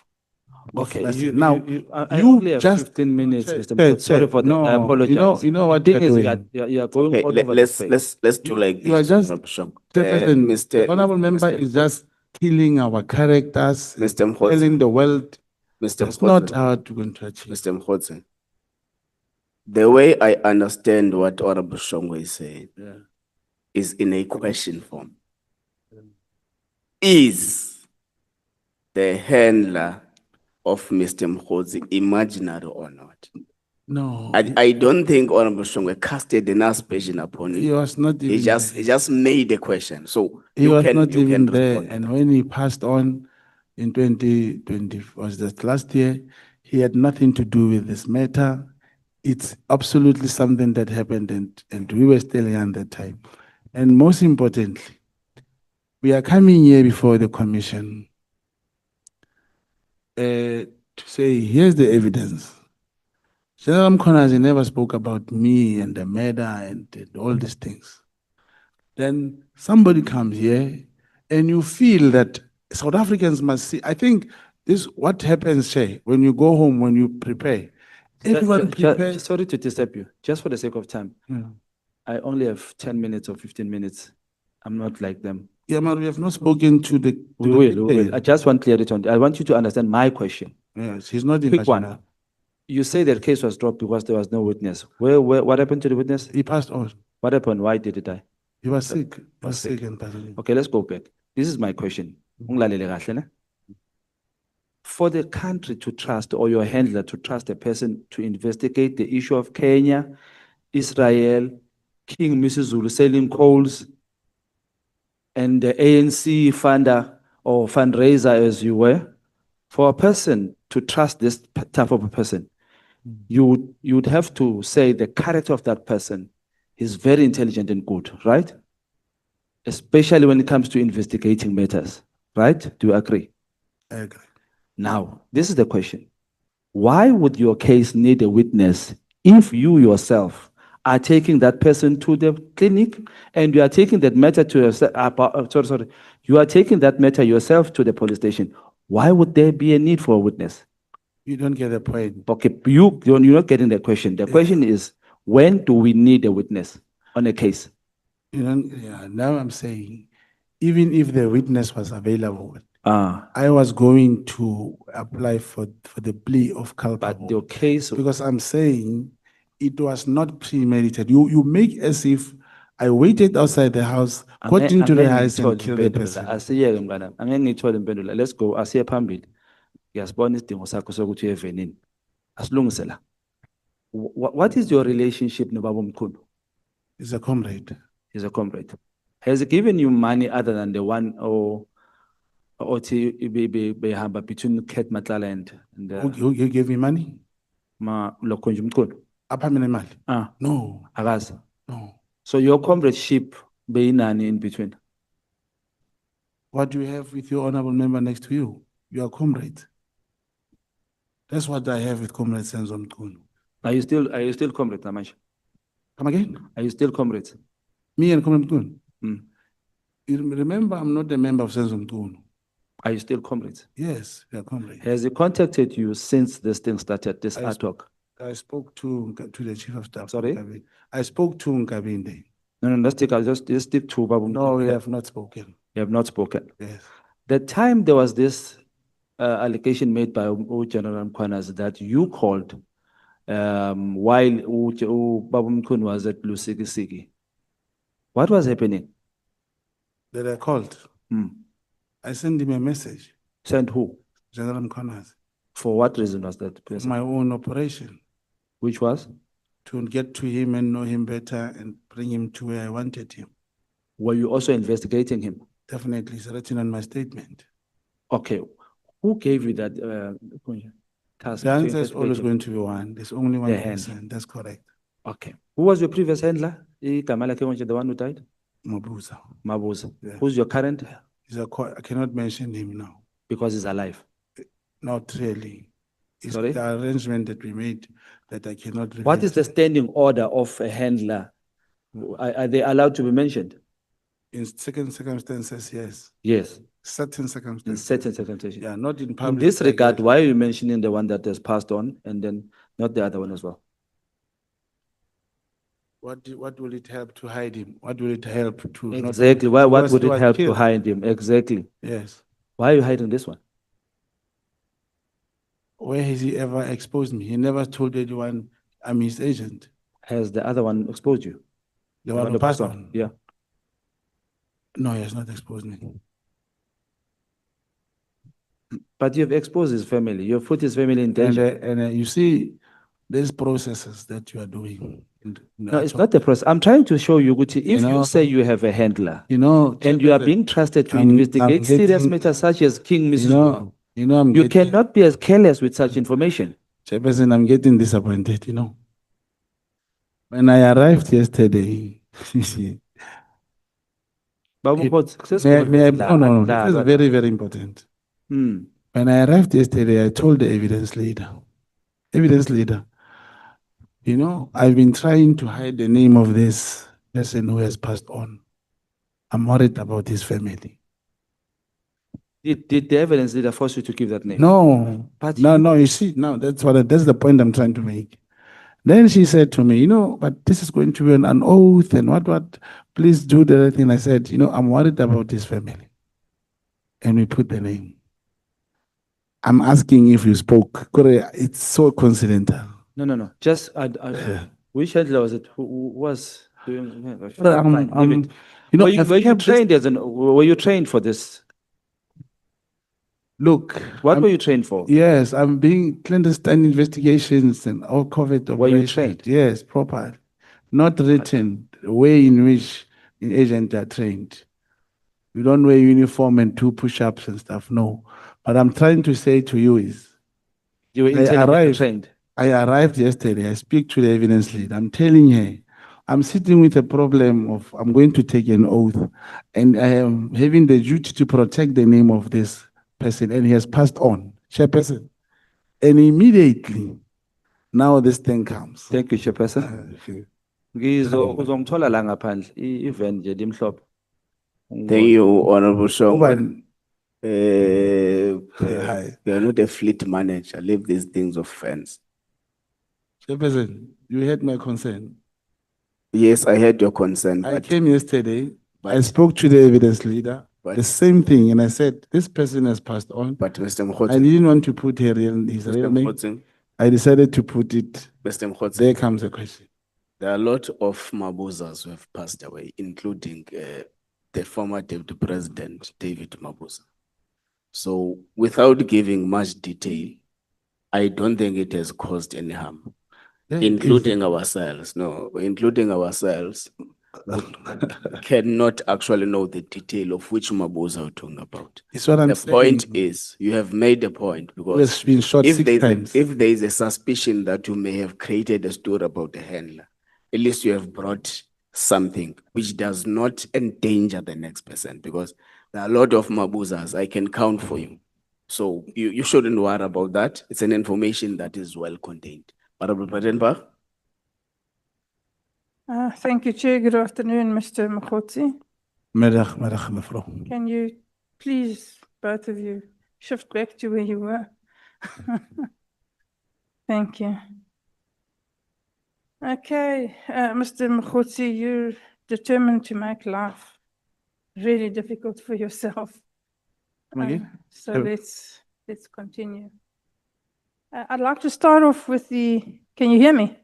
Okay, mercy. I you only have just 15 minutes, Chair, Mr. Chair, Mkhotsi. Sorry for that. no, I apologize. you know what The thing you're is that doing. you are going Okay, all over the place. let's do like this. You are just, Mr. Chairperson, the honorable member Mr. is just killing our characters, Mr. Mkhotsi. telling the world Mr. that's not Mkhotsi. how to going to achieve. Mr. Mogotsi, the way I understand what Honorable Shongwe is saying is in a question form. Is the handler of Mr. Mogotsi imaginary or not? No, I don't think Honorable Shongwe casted an aspersion upon he you. was not even He just made a question. So he you was can not even there. respond. And when he passed on in 2020, was that last year, he had nothing to do with this matter. It's absolutely something that happened and we were still young at that time. And most importantly, we are coming here before the commission to say, here's the evidence. General Mkhonazi never spoke about me and the murder and all these things. Then somebody comes here and you feel that South Africans must see. I think this what happens, Shay, when you go home, when you prepare. Everyone prepares. Sorry to disturb you, just for the sake of time. I only have 10 minutes or 15 minutes. I'm not like them. Yeah, man, we have not spoken to the. We will. I just want clarity on. I want you to understand my question. Yes, he's not in Quick one. You say that case was dropped because there was no witness. What happened to the witness? He passed on. What happened? Why did he die? He was sick. He was sick and passed on. Okay, let's go back. This is my question. For the country to trust or your handler to trust a person to investigate the issue of Kenya, Israel, King Mrs. Zulu selling coals, and the ANC funder or fundraiser as you were, for a person to trust this type of a person, you would have to say the character of that person is very intelligent and good, right? Especially when it comes to investigating matters, right? Do you agree? I agree. Now, this is the question. Why would your case need a witness if you yourself are taking that person to the clinic and you are taking that matter to yourself, you are taking that matter yourself to the police station? Why would there be a need for a witness? You don't get the point. Okay, you're not getting the question. The question is, when do we need a witness on a case? You know, yeah, now I'm saying, even if the witness was available, I was going to apply for the plea of culpable. But your case, because I'm saying it was not premeditated. You make as if I waited outside the house, got into the house and killed the person. Let's go. Asiye phambili. Ngiyasibona isidingo sakho sokuthi uye evenini. Asilungise la. What is your relationship noBaba Mkhulu? He's a comrade. He's a comrade. Has he given you money other than the one or between Ket Matlala and who gave me money? Lokonje Mkhulu? Apha mina imali? Ah, No, akazi. no. So your comradeship beyinani in between? What do you have with your honorable member next to you? You are comrades. That's what I have with Comrade Senzo Mtunu. Are you still comrades, Namash? Come again? Are you still comrades? Me and Comrade Mtunu. Mm. You remember, I'm not a member of Senzo Mtunu. Are you still comrades? Yes, we are comrades. Has he contacted you since this thing started, this I art talk? I spoke to the chief of staff. Sorry? Nkabinde. I spoke to Nkabinde. No, let's just stick to Babu. No, we have not spoken. You have not spoken. Yes. The time there was this allegation made by General Mkwanas that you called while Babu Mkun was at Lusikisiki. What was happening? That I called. Hmm. I sent him a message, Sent who? General Mkonas, For what reason was that? for my own operation, Which was? to get to him and know him better and bring him to where I wanted him. Were you also investigating him? Definitely, it's written on my statement. Okay. Who gave you that task? The to answer is investigate always him? going to be one. There's only one The hand. person. That's correct. Okay. Who was your previous handler? Igama lakhe konje, the one who died? Mabuza. Mabuza. Yeah. Who's your current? I cannot mention him now. Because he's alive. Not really. It's Sorry? the arrangement that we made that I cannot reveal. What is the standing order of a handler? Are they allowed to be mentioned? In certain circumstances, yes. Yes, Certain in circumstances. certain circumstances. Yeah, not in In public. this like regard, that. why are you mentioning the one that has passed on and then not the other one as well? What will it help to hide him? What will it help to not- Exactly. What Because would he it was help to killed. hide him? Exactly. Yes. Why are you hiding this one? Where has he ever exposed me? He never told anyone I'm his agent. Has the other one exposed you? The one who passed on. Yeah. No, he has not exposed me. But you've exposed his family. You've put his family in danger. And you see, these processes that you are doing. No, it's not the process. I'm trying to show you, Guti, if you know- say you have a handler You know, and you are Chairperson, being trusted to I'm investigate serious getting- matters such as King Mrs. you know, I'm You getting, cannot be as careless with such information. Chairperson, I'm getting disappointed, you know. When I arrived yesterday, Babu It- Khots, no, this is very, very important. Hmm. When I arrived yesterday, I told the evidence leader, you know, I've been trying to hide the name of this person who has passed on. I'm worried about his family. Did the evidence leader force you to give that name? No, But no, you see, now that's the point I'm trying to make. Then she said to me, you know, but this is going to be an oath and what, please do the right thing. I said, you know, I'm worried about his family. And we put the name. I'm asking if you spoke. Korea, it's so coincidental. No. Just which handler was it? Who was doing? Leave it. You know, Were you trained for this? Look, What were you trained for? yes, I'm being clandestine investigations and all COVID Were you operations. trained? Yes, proper. Not written, the way in which an agent are trained. You don't wear uniform and do push-ups and stuff, no. But I'm trying to say to you is, You were intelligently trained. I arrived yesterday. I speak to the evidence lead. I'm telling her, I'm sitting with a problem of, I'm going to take an oath and I am having the duty to protect the name of this person and he has passed on, chairperson. And immediately, now this thing comes. Thank you, Chairperson. Uzongithola la ngaphandle i-event nje limhlophe. Thank you, Honorable Shongwe. Hi. We are not a fleet manager. Leave these things of fence. Chairperson, you heard my concern. Yes, I heard your concern, I but, came yesterday, I but, spoke to the evidence leader, but, the same thing, and I said, this person has passed on. but Mr. I Mogotsi, didn't want to put his real Mr. name. Mogotsi, I decided to put it, Mr. Mogotsi, there comes the question. there are a lot of Mabuzas who have passed away, including the former Deputy President, David Mabuza. So without giving much detail, I don't think it has caused any harm, Yeah, including ourselves. No, including ourselves. cannot actually know the detail of which Mabuza we're talking about. It's what I'm The saying. point is, you have made a point We've because been shot if 6 times. if there is a suspicion that you may have created a story about the handler, at least you have brought something which does not endanger the next person, because there are a lot of Mabuzas I can count for you. So you shouldn't worry about that. It's an information that is well contained. Honorable President. Thank you, Chair. Good afternoon, Mr. Mogotsi. Middag, mevrouw. Can you please, both of you, shift back to where you were? Thank you. Okay, Mr. Mogotsi, you're determined to make life really difficult for yourself. Come again? So Oh. let's continue. I'd like to start off with can you hear me?